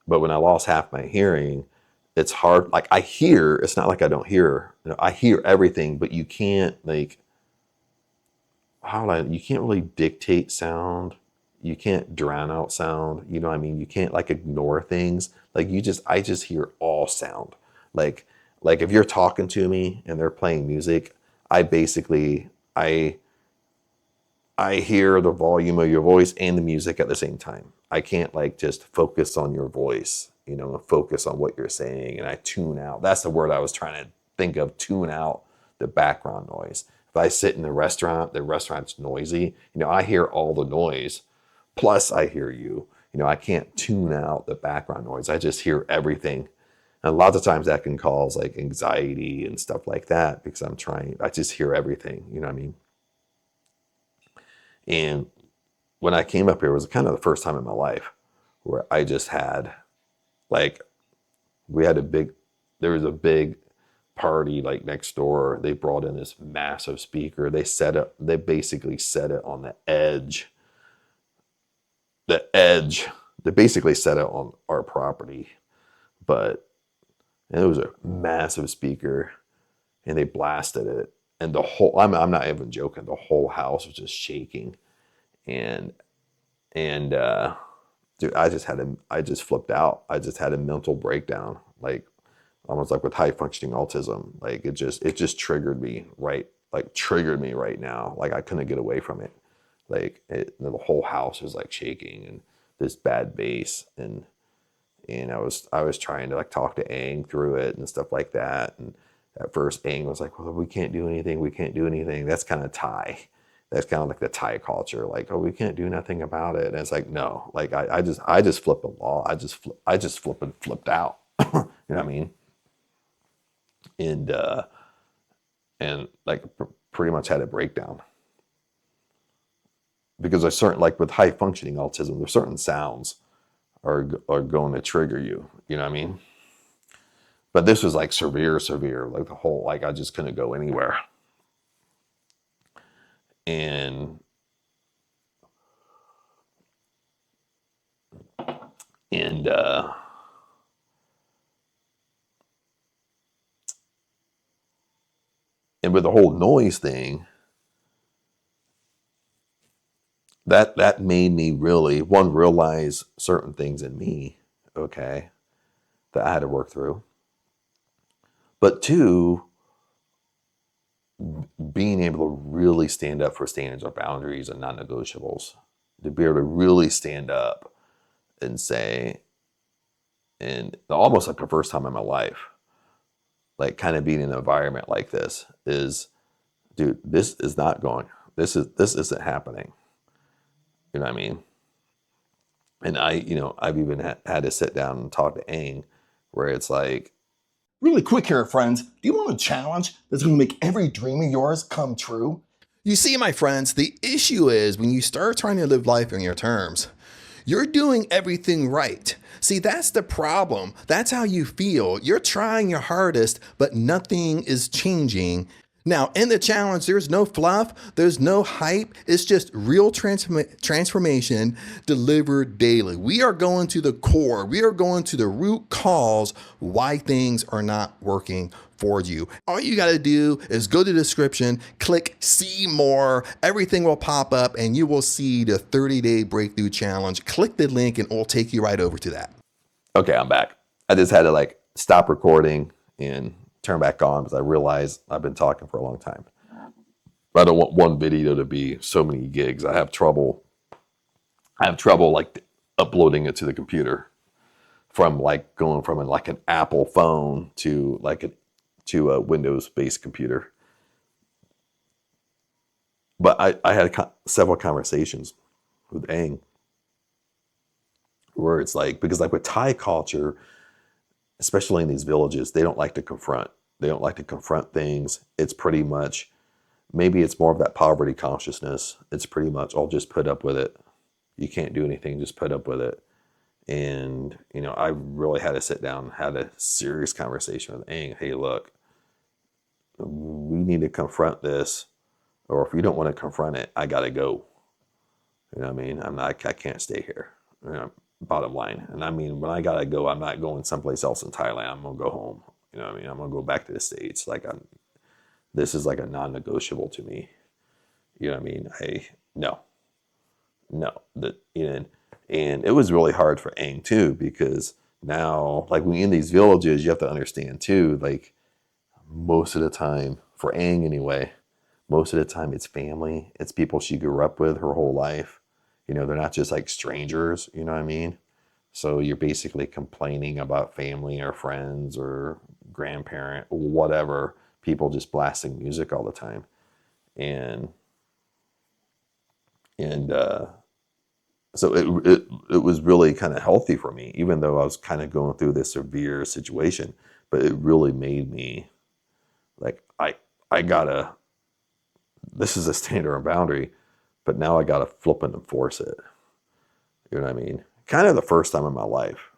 But when I lost half my hearing, it's hard. Like I hear, it's not like I don't hear. I hear everything, but you can't like you can't really dictate sound. You can't drown out sound. You know what I mean? You can't like ignore things. Like I just hear all sound. Like like if you're talking to me and they're playing music, I basically I hear the volume of your voice and the music at the same time. I can't like just focus on your voice, focus on what you're saying, and I tune out. That's the word I was trying to think of, tune out the background noise. If I sit in the restaurant's noisy, I hear all the noise, plus I hear you. I can't tune out the background noise. I just hear everything. And a lot of times that can cause like anxiety and stuff like that because I just hear everything, you know what I mean? And when I came up here, it was kind of the first time in my life where I just had like, we had there was a big party like next door. They brought in this massive speaker. They basically set it on the edge. They basically set it on our property, but it was a massive speaker and they blasted it. And I'm not even joking. The whole house was just shaking. And dude, I just flipped out. I just had a mental breakdown, like almost like with high functioning autism. Like it just triggered me right now. Like I couldn't get away from it. The whole house was like shaking and this bad bass. And I was trying to like talk to Aang through it and stuff like that. And at first Aang was like, well, we can't do anything. We can't do anything. That's kind of Thai. That's kind of like the Thai culture. Like, oh, we can't do nothing about it. And it's like, no, like I just flipped the law. I just flipped out. You know what I mean? And, like pretty much had a breakdown because like with high functioning autism, there's certain sounds are going to trigger you. You know what I mean? But this was like severe, like like I just couldn't go anywhere. And and and with the whole noise thing, that made me really realize certain things in me, okay, that I had to work through. But two, being able to really stand up for standards or boundaries and non-negotiables, to be able to really stand up and say, and almost like the first time in my life, like kind of being in an environment like this is, dude, this isn't happening. You know what I mean? And I've even had to sit down and talk to Aang where it's like, Really quick here, friends. Do you want a challenge that's going to make every dream of yours come true? You see, my friends, the issue is when you start trying to live life on your terms, you're doing everything right. See, that's the problem. That's how you feel. You're trying your hardest, but nothing is changing. Now, in the challenge, there's no fluff, there's no hype. It's just real transformation delivered daily. We are going to the core. We are going to the root cause why things are not working for you. All you got to do is go to the description, click see more. Everything will pop up and you will see the 30-day breakthrough challenge. Click the link and it will take you right over to that. okay, I'm back. I just had to like stop recording and turn back on because I realized I've been talking for a long time. I don't want one video to be so many gigs. I have trouble like uploading it to the computer from like going from like an Apple phone to a Windows based computer. But I had several conversations with Aang where it's like, because like with Thai culture, especially in these villages, they don't like to confront. They don't like to confront things. It's pretty much, maybe it's more of that poverty consciousness. It's pretty much, I'll just put up with it. You can't do anything, just put up with it. And, I really had to sit down, had a serious conversation with Aang. Hey, look, we need to confront this. Or if you don't want to confront it, I got to go. You know what I mean? I can't stay here. Bottom line. And I mean, when I got to go, I'm not going someplace else in Thailand. I'm going to go home. You know what I mean? I'm going to go back to the States. This is like a non-negotiable to me. You know what I mean? No, and it was really hard for Aang too, because now, like, when you're in these villages, you have to understand too, like, most of the time, for Aang anyway, most of the time it's family, it's people she grew up with her whole life. They're not just like strangers, you know what I mean? So you're basically complaining about family or friends or grandparent or whatever, people just blasting music all the time. And so it was really kind of healthy for me, even though I was kind of going through this severe situation. But it really made me like, I gotta, this is a standard and boundary, but now I gotta flip and enforce it. You know what I mean? Kind of the first time in my life,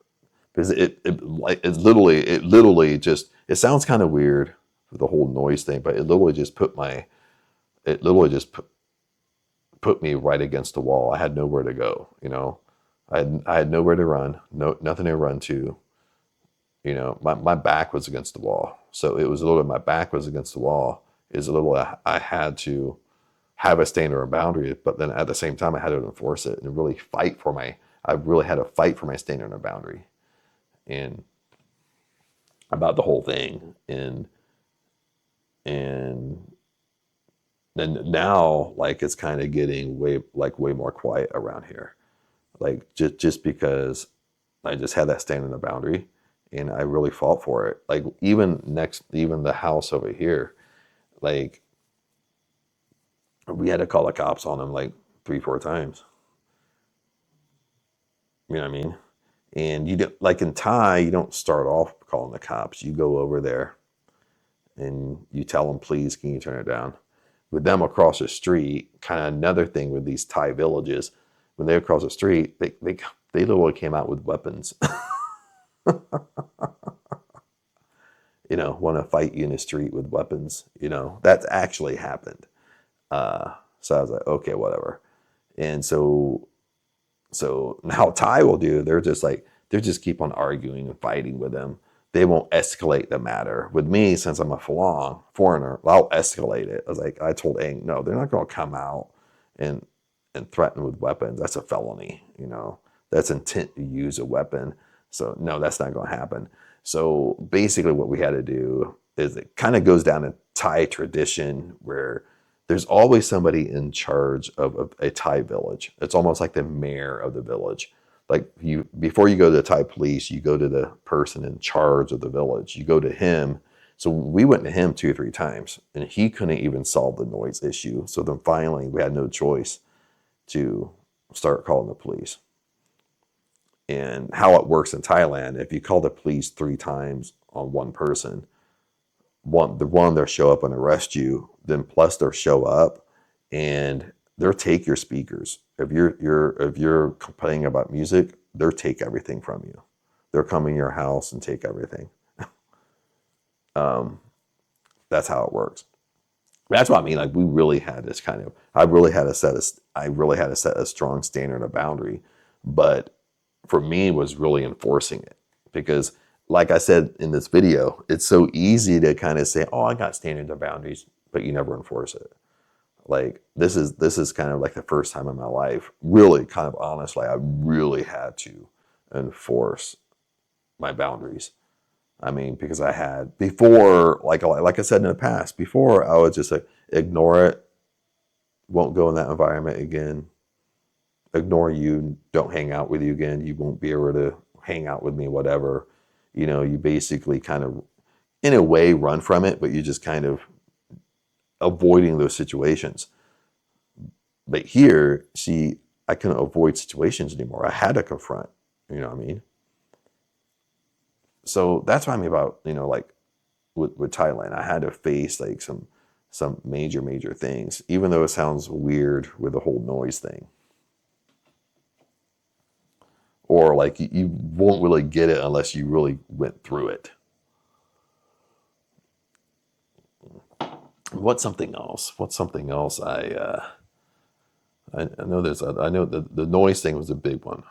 because it literally just, it sounds kind of weird with the whole noise thing, but it literally just put me right against the wall. I had nowhere to go. I had nowhere to run, nothing to run to. My back was against the wall. So it was a little, my back was against the wall. Is a little, I had to have a standard or a boundary, but then at the same time, I had to enforce it and really I really had to fight for my standard and a boundary, and about the whole thing. And then now, like, it's kind of getting way more quiet around here. Like, just because I just had that standard and a boundary, and I really fought for it. Like, even the house over here, like, we had to call the cops on them like 3-4 times. You know what I mean? And you don't, like in Thai, you don't start off calling the cops. You go over there and you tell them, please, can you turn it down? With them across the street, kind of another thing with these Thai villages, when they're across the street, they literally came out with weapons. Want to fight you in the street with weapons. That's actually happened. So I was like, okay, whatever. And so now Thai will do, they're just keep on arguing and fighting with them. They won't escalate the matter. With me, since I'm a foreigner, I'll escalate it. I told Aang, no, they're not going to come out and threaten with weapons. That's a felony. That's intent to use a weapon. So no, that's not going to happen. So basically what we had to do is, it kind of goes down a Thai tradition where there's always somebody in charge of a Thai village. It's almost like the mayor of the village. Like, before you go to the Thai police, you go to the person in charge of the village. You go to him. So we went to him 2 or 3 times, and he couldn't even solve the noise issue. So then finally, we had no choice to start calling the police. And how it works in Thailand, if you call the police 3 times on one person, they'll show up and arrest you. Then plus they'll show up and they'll take your speakers. If you're complaining about music, they'll take everything from you. They'll come in your house and take everything. That's how it works. That's what I mean. Like, we really had this kind of, I really had to set a strong standard and a boundary. But for me, it was really enforcing it, because, like I said in this video, it's so easy to kind of say, oh, I got standards and boundaries, but you never enforce it. Like, this is kind of like the first time in my life, really, kind of honestly, I really had to enforce my boundaries. I mean, because I had before, like I said in the past, before I would just ignore it, won't go in that environment again, ignore you, don't hang out with you again, you won't be able to hang out with me, whatever. You basically kind of, in a way, run from it, but you just kind of avoiding those situations. But here, see, I couldn't avoid situations anymore. I had to confront, you know what I mean? So that's what I mean about, like with Thailand, I had to face like some major things, even though it sounds weird with the whole noise thing. or like you won't really get it unless you really went through it. What's something else? I know I know the noise thing was a big one.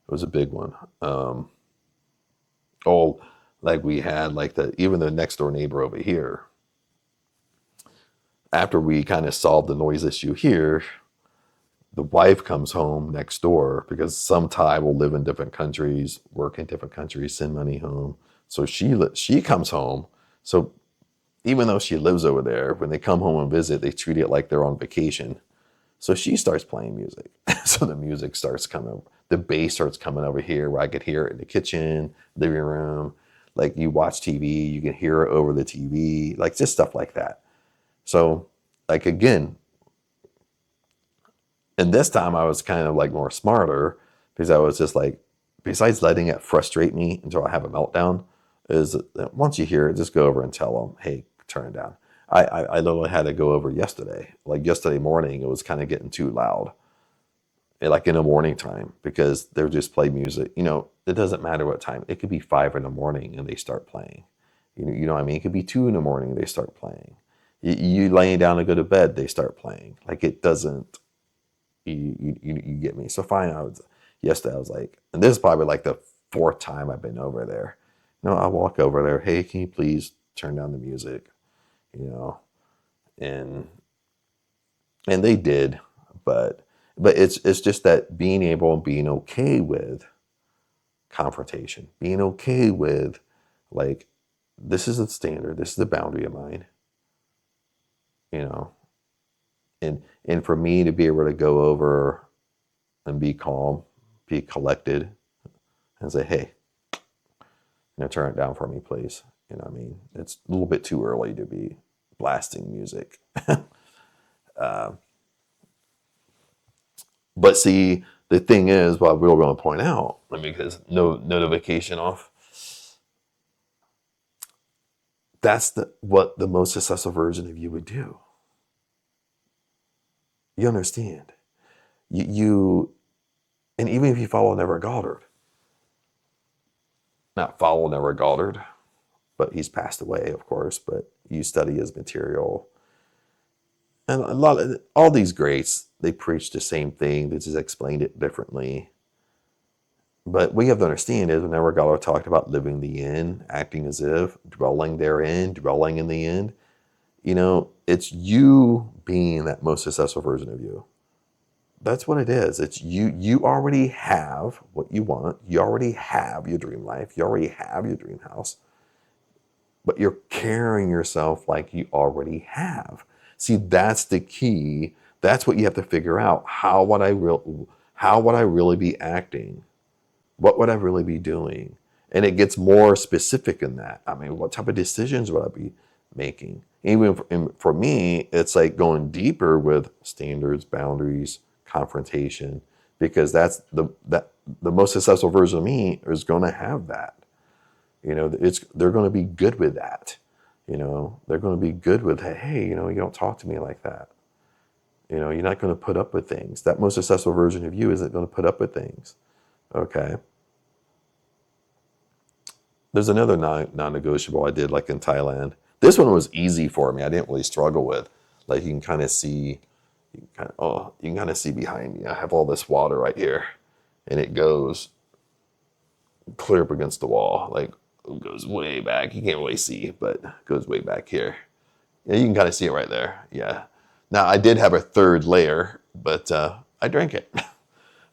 It was a big one. Oh, like we had like even the next door neighbor over here. After we kind of solved the noise issue here, the wife comes home next door because some Thai will live in different countries, work in different countries, send money home. So she comes home. So even though she lives over there, when they come home and visit, they treat it like they're on vacation. So she starts playing music. So the music starts coming, the bass starts coming over here where I could hear it in the kitchen, living room. Like you watch TV, you can hear it over the TV, like just stuff like that. So like again, and this time I was kind of like more smarter because I was just like, besides letting it frustrate me until I have a meltdown, is that once you hear it, just go over and tell them, hey, turn it down. I literally had to go over yesterday. Like yesterday morning, it was kind of getting too loud. Like in the morning time, because they'll just play music. You know, it doesn't matter what time. It could be 5 a.m. and they start playing. You know what I mean? It could be 2 a.m. and they start playing. You laying down to go to bed, they start playing. Like it doesn't. You get me. So fine. Yesterday I was like, and this is probably like the 4th time I've been over there. You know, I walk over there. Hey, can you please turn down the music? You know, and they did, but it's just that being able and being okay with confrontation, being okay with like, this is the standard, this is the boundary of mine, you know, and for me to be able to go over and be calm, be collected, and say, hey, you know, turn it down for me, please. You know what I mean? It's a little bit too early to be blasting music. But see, the thing is, what we're going to point out, let me get no notification off. That's what the most successful version of you would do. You understand? And even if you follow Neville Goddard, not follow Neville Goddard, but he's passed away, of course. But you study his material, and all these greats, they preach the same thing. They just explained it differently. But what you have to understand is whenever God talked about living the end, acting as if, dwelling therein, dwelling in the end, you know, it's you being that most successful version of you. That's what it is. It's you. You already have what you want. You already have your dream life. You already have your dream house. But you're carrying yourself like you already have. See, that's the key. That's what you have to figure out. How would I really be acting? What would I really be doing? And it gets more specific in that. I mean, what type of decisions would I be making? Even for me, it's like going deeper with standards, boundaries, confrontation, because that's the most successful version of me is going to have that. You know, they're going to be good with that. You know, they're going to be good with, hey, you know, you don't talk to me like that. You know, you're not going to put up with things. That most successful version of you isn't going to put up with things. Okay. There's another non-negotiable I did like in Thailand. This one was easy for me. I didn't really struggle with. Like you can kind of see, you can kind of see behind me. I have all this water right here, and it goes clear up against the wall. Like it goes way back. You can't really see, but it goes way back here. Yeah, you can kind of see it right there. Yeah. Now I did have a third layer, but I drank it.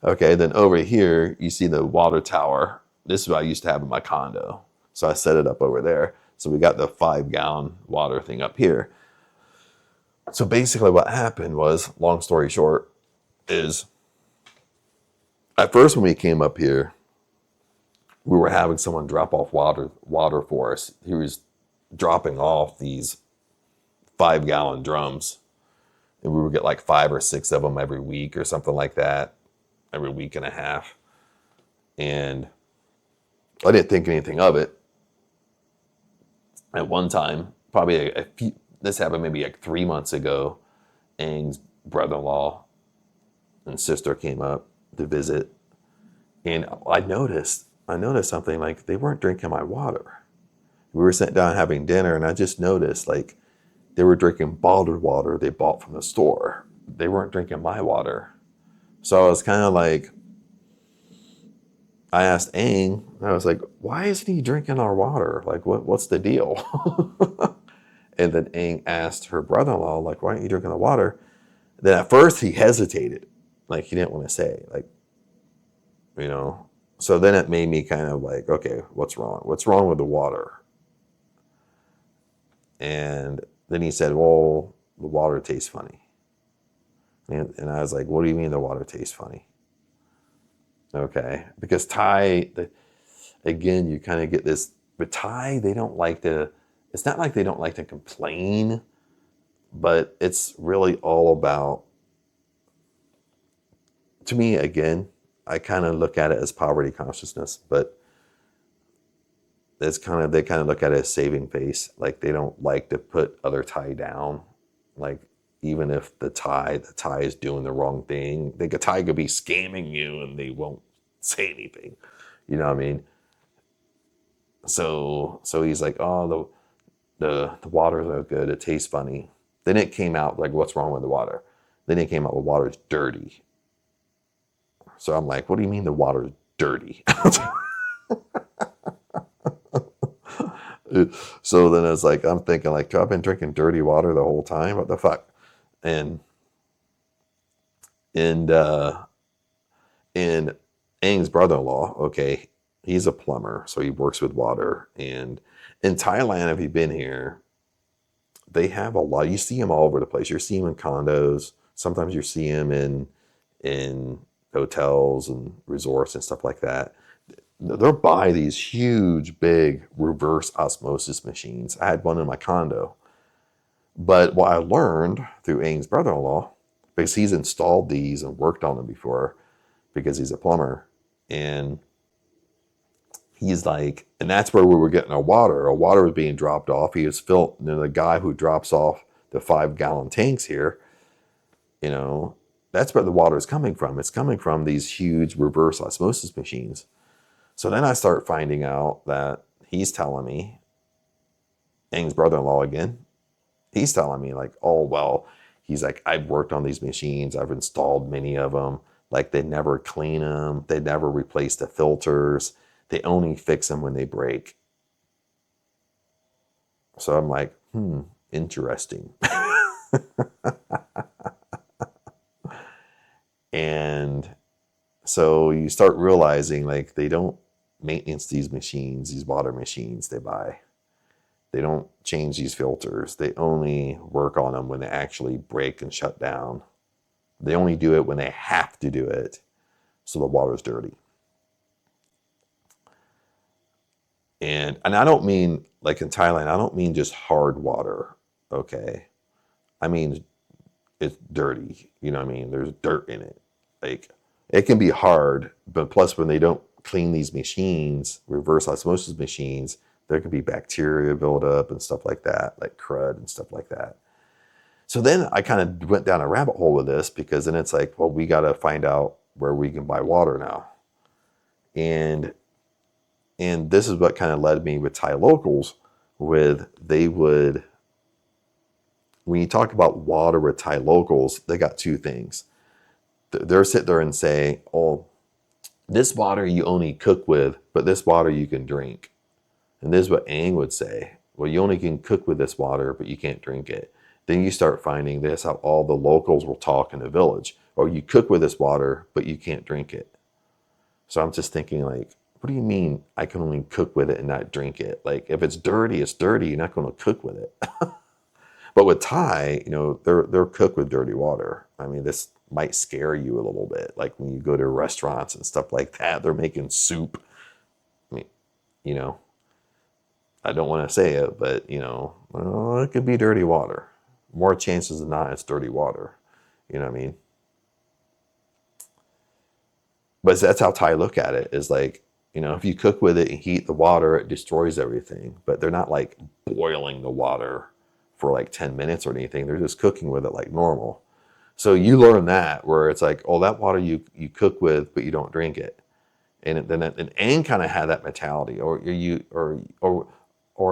Okay. Then over here, you see the water tower. This is what I used to have in my condo. So I set it up over there. So we got the 5-gallon water thing up here. So basically what happened was, long story short, is at first when we came up here, we were having someone drop off water for us. He was dropping off these 5-gallon drums. And we would get like 5 or 6 of them every week or something like that, every week and a half. And I didn't think anything of it. At one time, probably this happened maybe like 3 months ago, Aang's brother-in-law and sister came up to visit, And I noticed something, like they weren't drinking my water. We were sitting down having dinner, and I just noticed like they were drinking bottled water they bought from the store. They weren't drinking my water. So I was kind of like, I asked Aang, I was like, why isn't he drinking our water? Like, what's the deal? And then Aang asked her brother-in-law, like, why aren't you drinking the water? Then at first he hesitated, like he didn't want to say, like, you know. So then it made me kind of like, okay, what's wrong? What's wrong with the water? And then he said, well, the water tastes funny. And I was like, what do you mean the water tastes funny? Okay, because again, you kind of get this, but Thai, they don't like to, it's not like they don't like to complain, but it's really all about, to me, again, I kind of look at it as poverty consciousness, but they kind of look at it as saving face. Like they don't like to put other Thai down. Like even if the Thai is doing the wrong thing, the Thai could be scamming you and they won't say anything. You know what I mean? So he's like, oh, the water's no good. It tastes funny. Then it came out like, what's wrong with the water? Then it came out, well, water's dirty. So I'm like, what do you mean the water's dirty? So then it's like, I'm thinking like, I've been drinking dirty water the whole time. What the fuck? And and uh, and Aang's brother-in-law, okay, he's a plumber, so he works with water. And in Thailand, if you've been here, they have a lot. You see them all over the place. You see them in condos. Sometimes you see them in hotels and resorts and stuff like that. They'll buy these huge, big reverse osmosis machines. I had one in my condo. But what I learned through Aang's brother-in-law, because he's installed these and worked on them before, because he's a plumber, and he's like, and that's where we were getting our water. Our water was being dropped off. He was filled, the guy who drops off the 5-gallon tanks here, you know, that's where the water is coming from. It's coming from these huge reverse osmosis machines. So then I start finding out that he's telling me, Aang's brother-in-law again, he's telling me like, oh, well, he's like, I've worked on these machines. I've installed many of them. Like they never clean them. They never replace the filters. They only fix them when they break. So I'm like, interesting. And so you start realizing like they don't maintenance these machines, these water machines they buy. They don't change these filters. They only work on them when they actually break and shut down. They only do it when they have to do it. So the water's dirty. And I don't mean like in Thailand, I don't mean just hard water. Okay. I mean it's dirty. You know what I mean? There's dirt in it. Like it can be hard, but plus when they don't clean these machines, reverse osmosis machines, there could be bacteria build up and stuff like that, like crud and stuff like that. So then I kind of went down a rabbit hole with this, because then it's like, well, we got to find out where we can buy water now. And this is what kind of led me with Thai locals, with they would, when you talk about water with Thai locals, they got two things. They're sit there and say, oh, this water you only cook with, but this water you can drink. And this is what Aang would say. Well, you only can cook with this water, but you can't drink it. Then you start finding this, how all the locals will talk in the village. Or you cook with this water, but you can't drink it. So I'm just thinking like, what do you mean I can only cook with it and not drink it? Like if it's dirty, it's dirty. You're not going to cook with it. But with Thai, they're cooked with dirty water. I mean, this might scare you a little bit. Like when you go to restaurants and stuff like that, they're making soup. I mean, you know, I don't want to say it, but well, it could be dirty water. More chances than not, it's dirty water. You know what I mean? But that's how Thai look at it. Is like, if you cook with it and heat the water, it destroys everything. But they're not like boiling the water for like 10 minutes or anything. They're just cooking with it like normal. So you learn that, where it's like, oh, that water you cook with, but you don't drink it. And then and Aang kind of had that mentality, or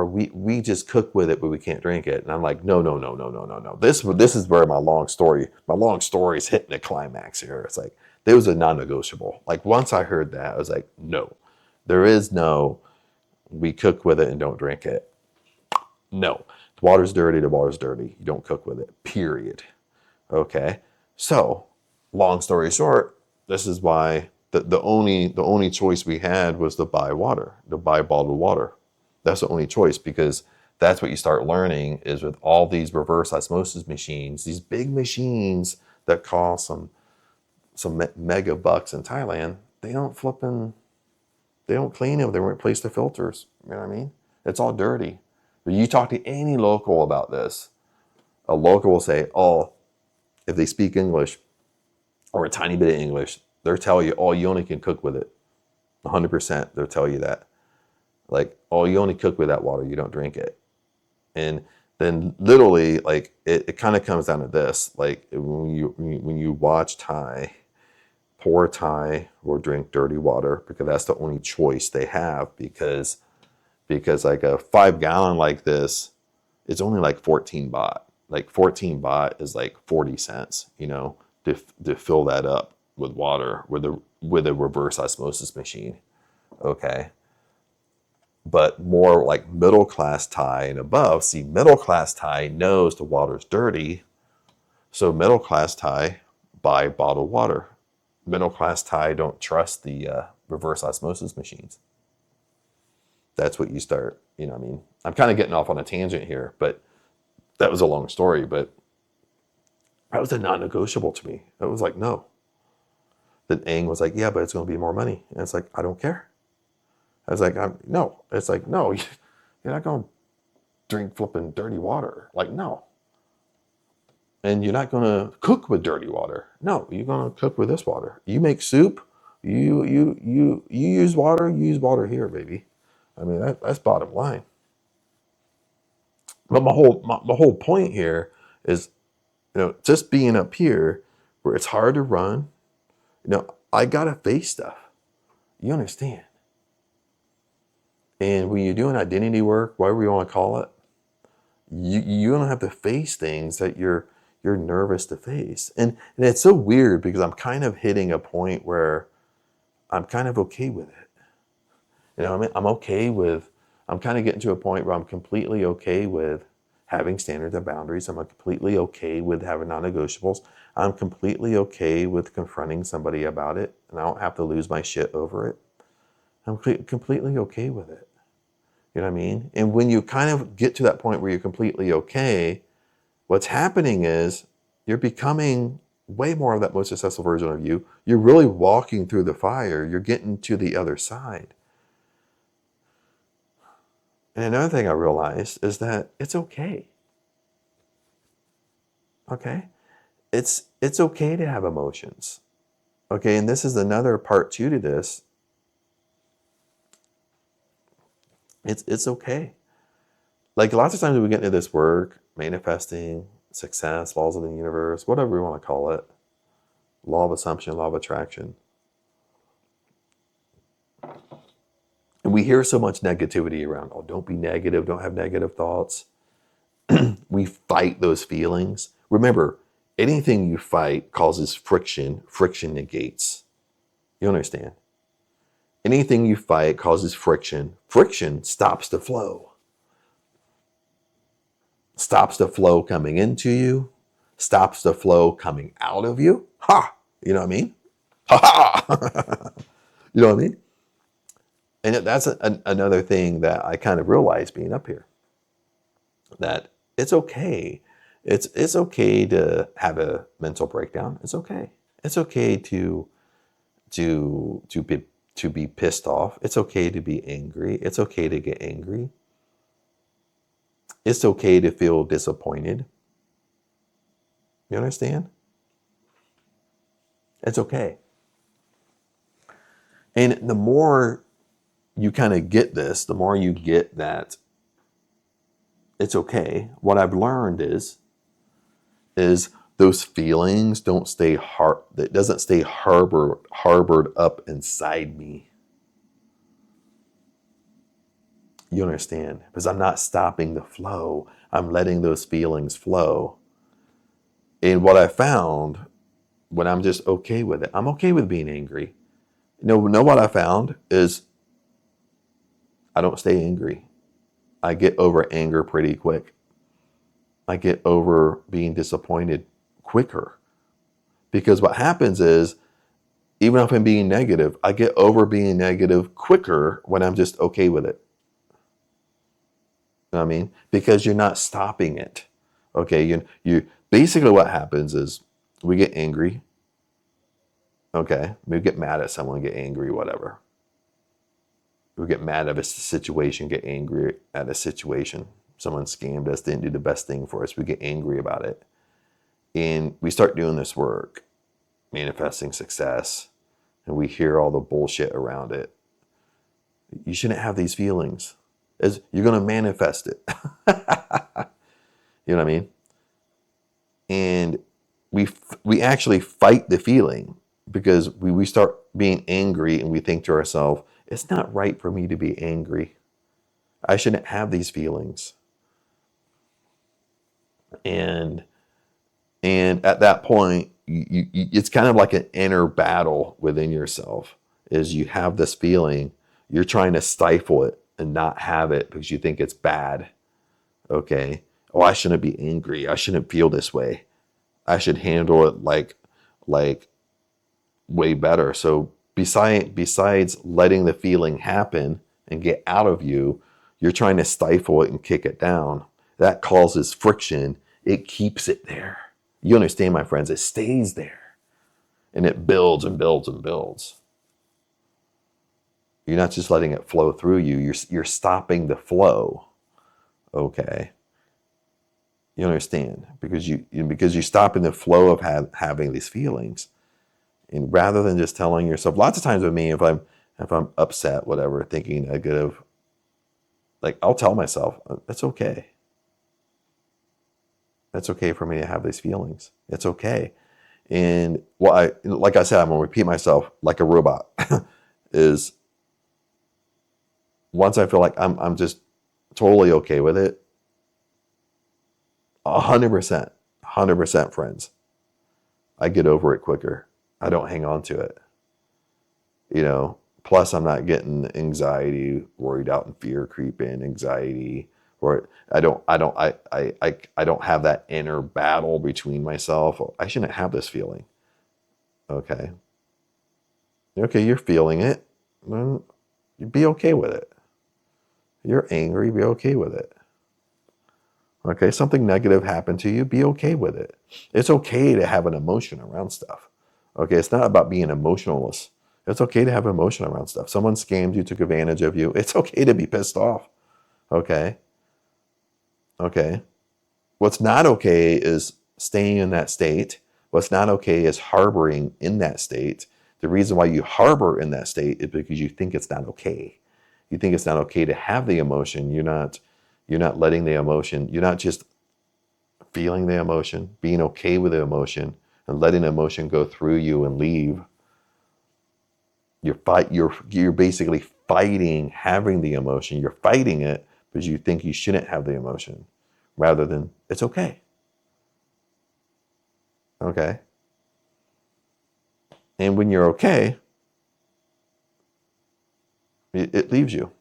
we just cook with it, but we can't drink it. And I'm like, no, no, no, no, no, no, no. This is where my long story is hitting the climax here. It's like there was a non-negotiable. Like once I heard that, I was like, no, there is no. We cook with it and don't drink it. No, the water's dirty. The water's dirty. You don't cook with it. Period. Okay. So, long story short, this is why the only choice we had was to buy water, to buy bottled water. That's the only choice, because that's what you start learning is with all these reverse osmosis machines, these big machines that cost some mega bucks in Thailand. They don't clean them. They won't replace the filters. You know what I mean? It's all dirty. But you talk to any local about this, a local will say, oh, if they speak English or a tiny bit of English, they'll tell you, oh, you only can cook with it. 100%, they'll tell you that. Like, oh, you only cook with that water, you don't drink it. And then literally, like, it kind of comes down to this. Like, when you watch Thai, poor Thai will drink dirty water because that's the only choice they have, because like a 5-gallon like this, it's only like 14 baht. Like 14 baht is like 40 cents, to fill that up with water with a reverse osmosis machine. Okay. But more like middle class Thai and above, see, middle class Thai knows the water's dirty. So middle class Thai buy bottled water. Middle class Thai don't trust the reverse osmosis machines. That's what you start, I mean, I'm kind of getting off on a tangent here, but that was a long story, but that was a non-negotiable to me. It was like, no. Then Aang was like, yeah, but it's going to be more money. And it's like, I don't care. I was like, no. It's like, no, you're not going to drink flipping dirty water. Like, no. And you're not going to cook with dirty water. No, you're going to cook with this water. You make soup. You use water. You use water here, baby. I mean, that's bottom line. But my whole point here is, just being up here where it's hard to run, I gotta face stuff. You understand? And when you're doing identity work, whatever you want to call it, you don't have to face things that you're nervous to face. And it's so weird because I'm kind of hitting a point where I'm kind of okay with it. I mean, I'm kind of getting to a point where I'm completely okay with having standards and boundaries. I'm completely okay with having non-negotiables. I'm completely okay with confronting somebody about it, and I don't have to lose my shit over it. I'm completely okay with it. You know what I mean? And when you kind of get to that point where you're completely okay, what's happening is you're becoming way more of that most successful version of you. You're really walking through the fire. You're getting to the other side. And another thing I realized is that it's okay. Okay? It's okay to have emotions. Okay, and this is another part two to this. It's okay. Like lots of times we get into this work, manifesting, success, laws of the universe, whatever we want to call it, law of assumption, law of attraction. And we hear so much negativity around, oh, don't be negative, don't have negative thoughts. We fight those feelings. Remember, anything you fight causes friction. Friction negates. You understand? Anything you fight causes friction. Friction stops the flow. Stops the flow coming into you. Stops the flow coming out of you. Ha! You know what I mean? Ha ha! You know what I mean? And that's another thing that I kind of realized being up here. That it's okay. It's okay to have a mental breakdown. It's okay. It's okay to be pissed off. It's okay to be angry. It's okay to get angry. It's okay to feel disappointed. You understand? It's okay. And the more you kind of get this, the more you get that it's okay. What I've learned is those feelings don't stay it doesn't stay harbored up inside me. You understand? Because I'm not stopping the flow. I'm letting those feelings flow. And what I found when I'm just okay with it, I'm okay with being angry. Know what I found is I don't stay angry. I get over anger pretty quick. I get over being disappointed quicker. Because what happens is, even if I'm being negative, I get over being negative quicker when I'm just okay with it. You know what I mean? Because you're not stopping it. Okay, you basically what happens is we get angry. Okay, we get mad at someone, get angry, whatever. We get mad at a situation, get angry at a situation. Someone scammed us, didn't do the best thing for us. We get angry about it. And we start doing this work, manifesting success, and we hear all the bullshit around it. You shouldn't have these feelings. As you're going to manifest it. You know what I mean? And we actually fight the feeling because we start being angry and we think to ourselves, it's not right for me to be angry. I shouldn't have these feelings. And at that point, it's kind of like an inner battle within yourself. Is you have this feeling, you're trying to stifle it and not have it because you think it's bad. Okay. Oh, I shouldn't be angry. I shouldn't feel this way. I should handle it like way better. So besides letting the feeling happen and get out of you, you're trying to stifle it and kick it down. That causes friction. It keeps it there. You understand, my friends? It stays there. And it builds and builds and builds. You're not just letting it flow through you. You're stopping the flow. Okay. You understand? Because you're stopping the flow of having these feelings. And rather than just telling yourself, lots of times with me, if I'm upset, whatever, thinking negative, like I'll tell myself, it's okay. It's okay for me to have these feelings. It's okay. And like I said, I'm gonna repeat myself like a robot. Is once I feel like I'm just totally okay with it, 100%, friends, I get over it quicker. I don't hang on to it. Plus I'm not getting anxiety, worried out, and fear creep in, anxiety, or I don't have that inner battle between myself. I shouldn't have this feeling. Okay, you're feeling it, then you be okay with it. You're angry, be okay with it. Okay, something negative happened to you, be okay with it. It's okay to have an emotion around stuff. Okay, it's not about being emotionless. It's okay to have emotion around stuff. Someone scammed you, took advantage of you. It's okay to be pissed off. Okay. Okay. What's not okay is staying in that state. What's not okay is harboring in that state. The reason why you harbor in that state is because you think it's not okay. You think it's not okay to have the emotion. You're not letting the emotion, you're not just feeling the emotion, being okay with the emotion and letting the emotion go through you and leave. You're basically fighting having the emotion. You're fighting it because you think you shouldn't have the emotion rather than it's okay. Okay. And when you're okay, it leaves you.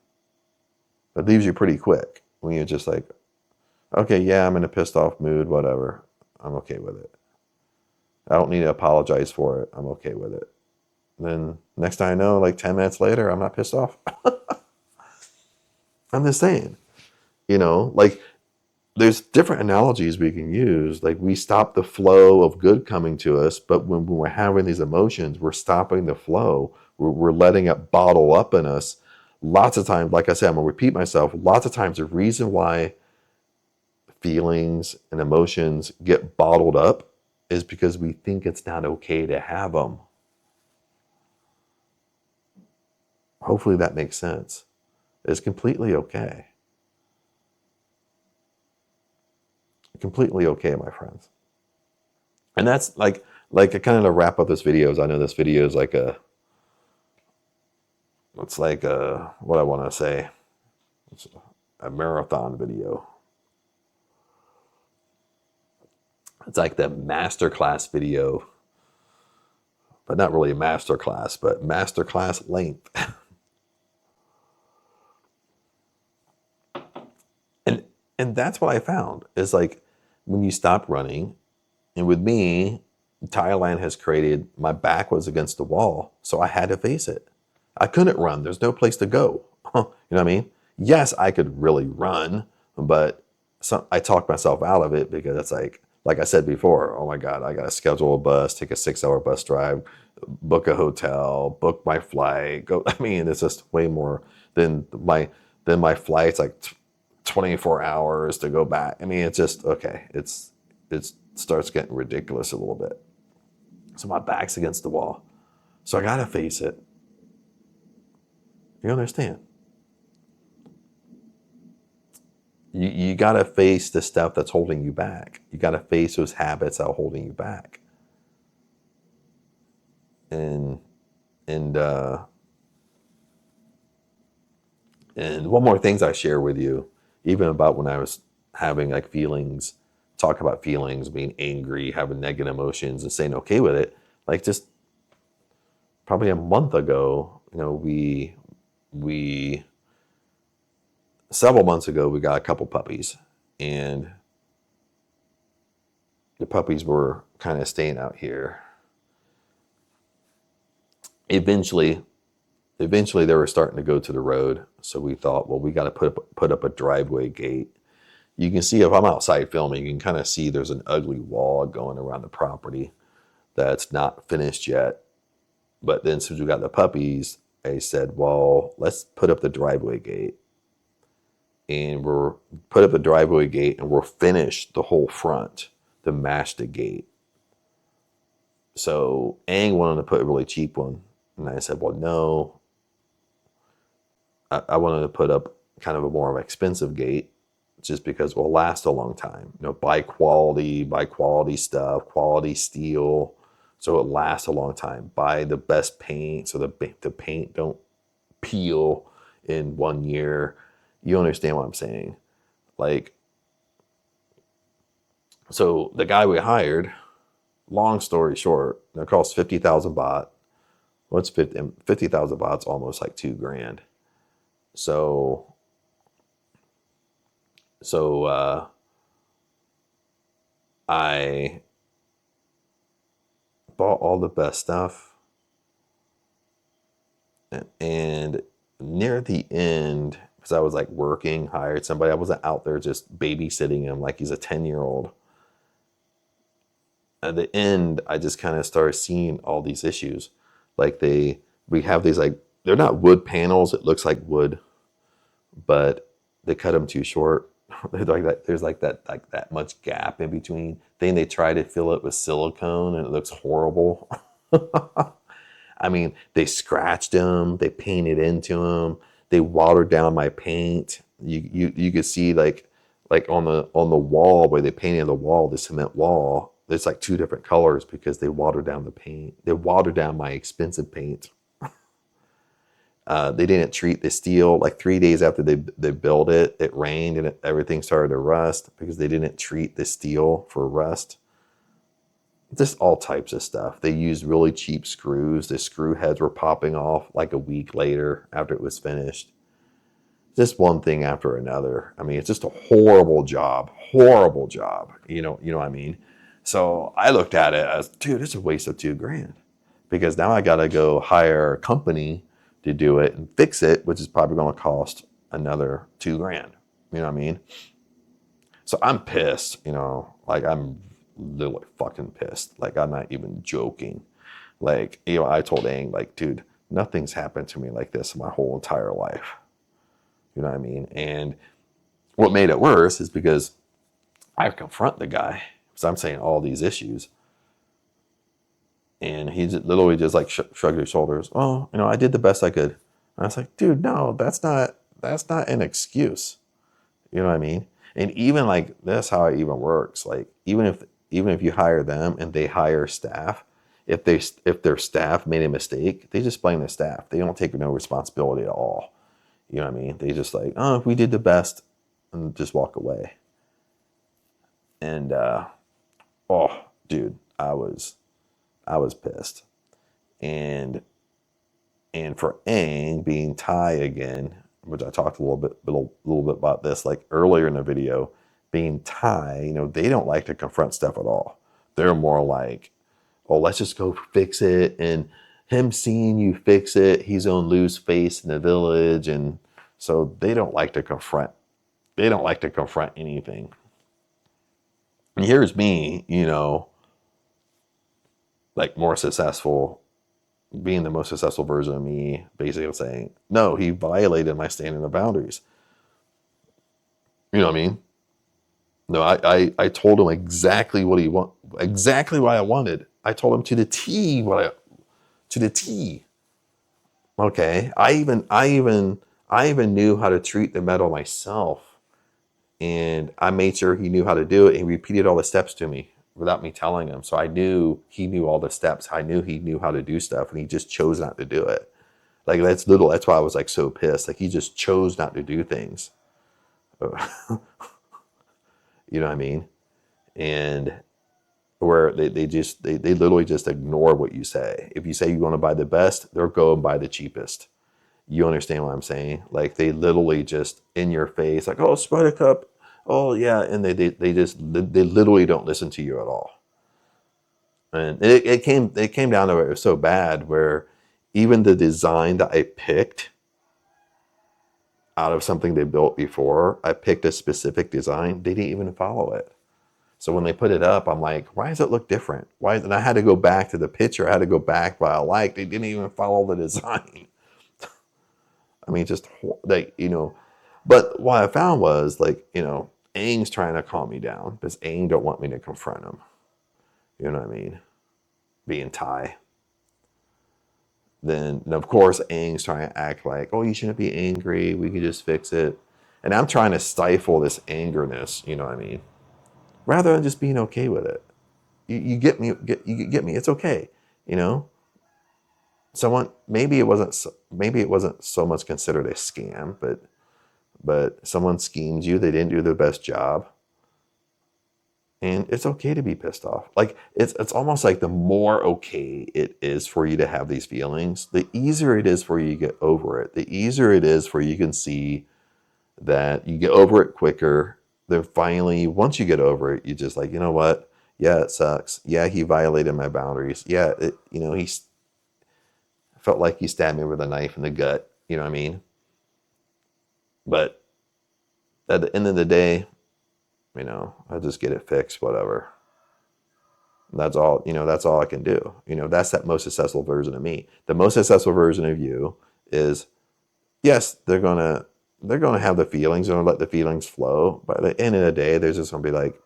It leaves you pretty quick when you're just like, okay, yeah, I'm in a pissed off mood, whatever. I'm okay with it. I don't need to apologize for it. I'm okay with it. Then next time I know, like 10 minutes later, I'm not pissed off. I'm just saying, like there's different analogies we can use. Like we stop the flow of good coming to us, but when we're having these emotions, we're stopping the flow. We're letting it bottle up in us. Lots of times, like I said, I'm gonna repeat myself. Lots of times, the reason why feelings and emotions get bottled up is because we think it's not okay to have them. Hopefully that makes sense. It's completely okay. Completely okay, my friends. And that's like I kind of to wrap up this video. I know this video is like what I want to say. a marathon video. It's like the masterclass video, but not really a masterclass, but masterclass length. and and that's what I found is like when you stop running, and with me, Thailand has created, my back was against the wall, so I had to face it. I couldn't run. There's no place to go. You know what I mean? Yes, I could really run, but I talked myself out of it because it's like I said before, oh my God, I got to schedule a bus, take a 6-hour bus drive, book a hotel, book my flight. Go. I mean, it's just way more than my flight's like 24 hours to go back. I mean, it's just, okay. It starts getting ridiculous a little bit. So my back's against the wall. So I got to face it. You understand? You got to face the stuff that's holding you back. You got to face those habits that are holding you back. And one more things I share with you, even about when I was having like feelings, talk about feelings, being angry, having negative emotions and staying okay with it. Like just probably a month ago, you know, we several months ago, we got a couple puppies, and the puppies were kind of staying out here. Eventually they were starting to go to the road. So we thought, well, we got to put up a driveway gate. You can see if I'm outside filming, you can kind of see there's an ugly wall going around the property that's not finished yet. But then since we got the puppies, I said, well, let's put up the driveway gate. And we'll put up the driveway gate and we'll finish the whole front to match the gate. So Aang wanted to put a really cheap one. And I said, well, no. I wanted to put up kind of a more expensive gate just because it will last a long time. You know, buy quality stuff, quality steel, so it lasts a long time. Buy the best paint so the paint don't peel in 1 year. You understand what I'm saying? Like, so the guy we hired, long story short, it cost 50,000 baht. What's 50,000 baht's almost like $2,000. So I bought all the best stuff, and near the end, because I was like working, hired somebody, I wasn't out there just babysitting him like he's a 10-year-old. At the end, I just kind of started seeing all these issues. Like we have these, like, they're not wood panels, it looks like wood, but they cut them too short. There's like that much gap in between. Then they try to fill it with silicone and it looks horrible. I mean, they scratched them, they painted into them, they watered down my paint. You could see like on the wall where they painted the wall, the cement wall, there's like 2 different colors because they watered down the paint. They watered down my expensive paint. They didn't treat the steel. Like 3 days after they built it, it rained and everything started to rust because they didn't treat the steel for rust. Just all types of stuff. They used really cheap screws. The screw heads were popping off like a week later after it was finished. Just one thing after another. I mean, it's just a horrible job. Horrible job. You know what I mean? So I looked at it as, dude, it's a waste of $2,000 because now I got to go hire a company to do it and fix it, which is probably going to cost another $2,000. You know what I mean? So I'm pissed, like I'm literally fucking pissed. Like I'm not even joking. Like, I told Aang, like, dude, nothing's happened to me like this in my whole entire life. You know what I mean? And what made it worse is because I confront the guy because I'm saying all these issues. And he literally just like shrugged his shoulders. Oh, I did the best I could. And I was like, dude, no, that's not an excuse. You know what I mean? And even like that's how it even works. Like even if you hire them and they hire staff, if their staff made a mistake, they just blame the staff. They don't take no responsibility at all. You know what I mean? They just like, oh, we did the best, and just walk away. And oh, dude, I was pissed. And for Aang being Thai again, which I talked a little bit about this like earlier in the video, being Thai, you know, they don't like to confront stuff at all. They're more like, oh, let's just go fix it. And him seeing you fix it, he's gonna lose face in the village. And so they don't like to confront. They don't like to confront anything. And here's me, you know, like more successful, being the most successful version of me, basically saying, no, he violated my standard of boundaries. You know what I mean? No, I told him exactly what he want, exactly what I wanted. I told him to the T to the T. Okay. I even knew how to treat the metal myself. And I made sure he knew how to do it. He repeated all the steps to me without me telling him. So I knew he knew all the steps. I knew he knew how to do stuff, and he just chose not to do it. Like that's why I was like so pissed. Like he just chose not to do things. You know what I mean? And where they literally just ignore what you say. If you say you want to buy the best, they'll go and buy the cheapest. You understand what I'm saying? Like they literally just in your face, like, oh, Spider Cup, oh yeah, and they literally don't listen to you at all. And it came down to it was so bad where even the design that I picked out of something they built before, I picked a specific design, they didn't even follow it. So when they put it up, I'm like, why does it look different? Why? And I had to go back to the picture. I had to go back what I liked. They didn't even follow the design. I mean, just like, you know, but what I found was like, you know, Aang's trying to calm me down because Aang don't want me to confront him. You know what I mean? Being Thai. Then, of course, Aang's trying to act like, oh, you shouldn't be angry. We can just fix it. And I'm trying to stifle this angerness. You know what I mean? Rather than just being okay with it. You get me. You get me. It's okay. You know. Someone maybe it wasn't so much considered a scam, but someone schemed you. They didn't do their best job. And it's okay to be pissed off. Like it's almost like the more okay it is for you to have these feelings, the easier it is for you to get over it. The easier it is for you can see that you get over it quicker. Then finally, once you get over it, you're just like, you know what? Yeah, it sucks. Yeah, he violated my boundaries. Yeah, he felt like he stabbed me with a knife in the gut. You know what I mean? But at the end of the day, you know, I'll just get it fixed, whatever. That's all, you know, that's all I can do. You know, that's that most successful version of me. The most successful version of you is, yes, they're gonna have the feelings, they're gonna let the feelings flow. But at the end of the day, they're just gonna be like,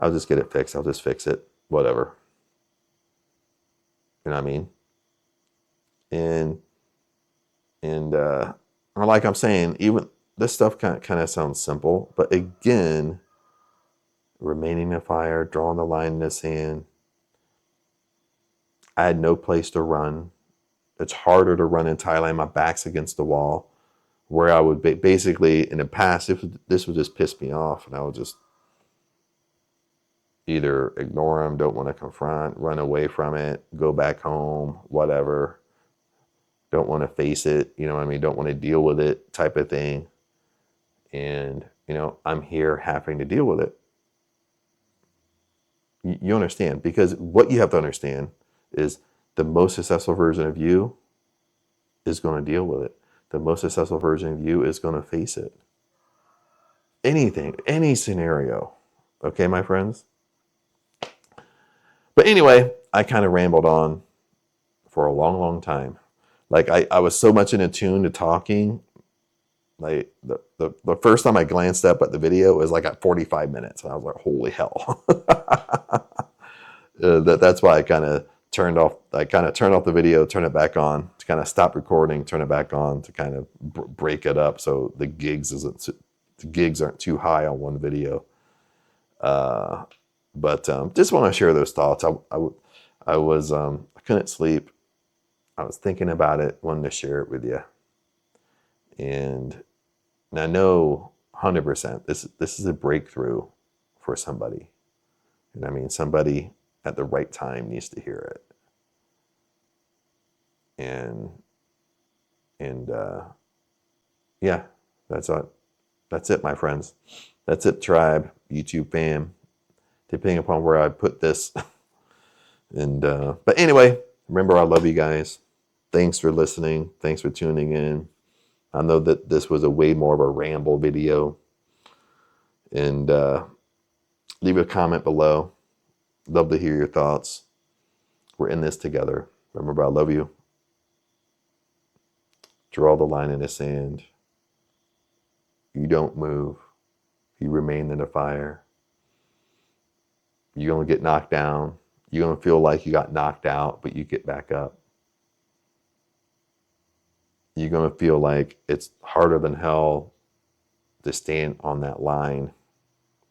I'll just get it fixed, I'll just fix it, whatever. You know what I mean? And or like I'm saying, even this stuff kind of sounds simple, but again, remaining in fire, drawing the line in the sand. I had no place to run. It's harder to run in Thailand. My back's against the wall. Where I would basically, in the past, this would just piss me off, and I would just either ignore them, don't want to confront, run away from it, go back home, whatever. Don't want to face it, you know what I mean? Don't want to deal with it, type of thing. And, you know, I'm here having to deal with it. You understand? Because what you have to understand is the most successful version of you is going to deal with it. The most successful version of you is going to face it. Anything, any scenario. Okay, my friends? But anyway, I kind of rambled on for a long, long time. Like I was so much in attune to talking. Like the first time I glanced up at the video, it was like at 45 minutes. And I was like, holy hell. That's why I kind of turned off the video, turn it back on to kind of stop recording, turn it back on to kind of break it up so the gigs aren't too high on one video. But just want to share those thoughts. I couldn't sleep. I was thinking about it, wanted to share it with you. And I know 100% this is a breakthrough for somebody. And I mean, somebody at the right time needs to hear it. And yeah, that's it. That's it, my friends. That's it, tribe, YouTube fam. Depending upon where I put this. And but anyway, remember, I love you guys. Thanks for listening. Thanks for tuning in. I know that this was a way more of a ramble video. And leave a comment below. Love to hear your thoughts. We're in this together. Remember, I love you. Draw the line in the sand. You don't move. You remain in the fire. You're going to get knocked down. You're going to feel like you got knocked out, but you get back up. You're going to feel like it's harder than hell to stand on that line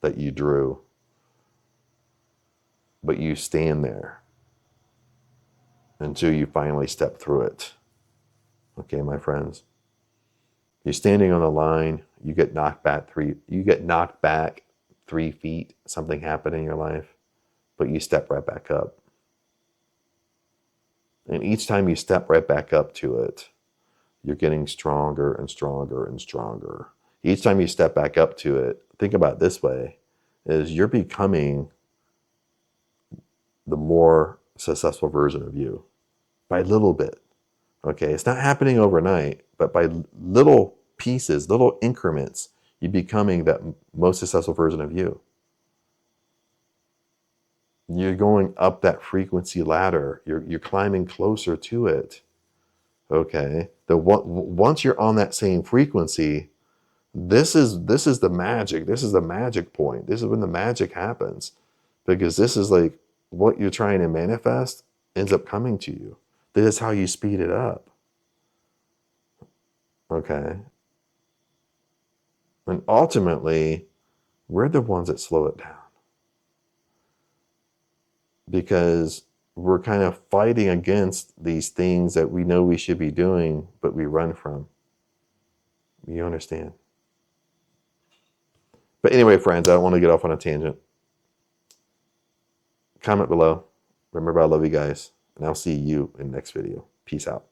that you drew. But you stand there until you finally step through it. Okay, my friends? You're standing on the line, you get knocked back 3 feet, something happened in your life, but you step right back up. And each time you step right back up to it, you're getting stronger and stronger and stronger. Each time you step back up to it, think about it this way, is you're becoming the more successful version of you by a little bit. Okay, it's not happening overnight, but by little pieces, little increments, you're becoming that most successful version of you. You're going up that frequency ladder. You're climbing closer to it. Okay, once you're on that same frequency, this is the magic. This is the magic point. This is when the magic happens, because this is like what you're trying to manifest ends up coming to you. This is how you speed it up. Okay. And ultimately, we're the ones that slow it down, because we're kind of fighting against these things that we know we should be doing, but we run from. You understand? But anyway, friends, I don't want to get off on a tangent. Comment below. Remember, I love you guys, and I'll see you in the next video. Peace out.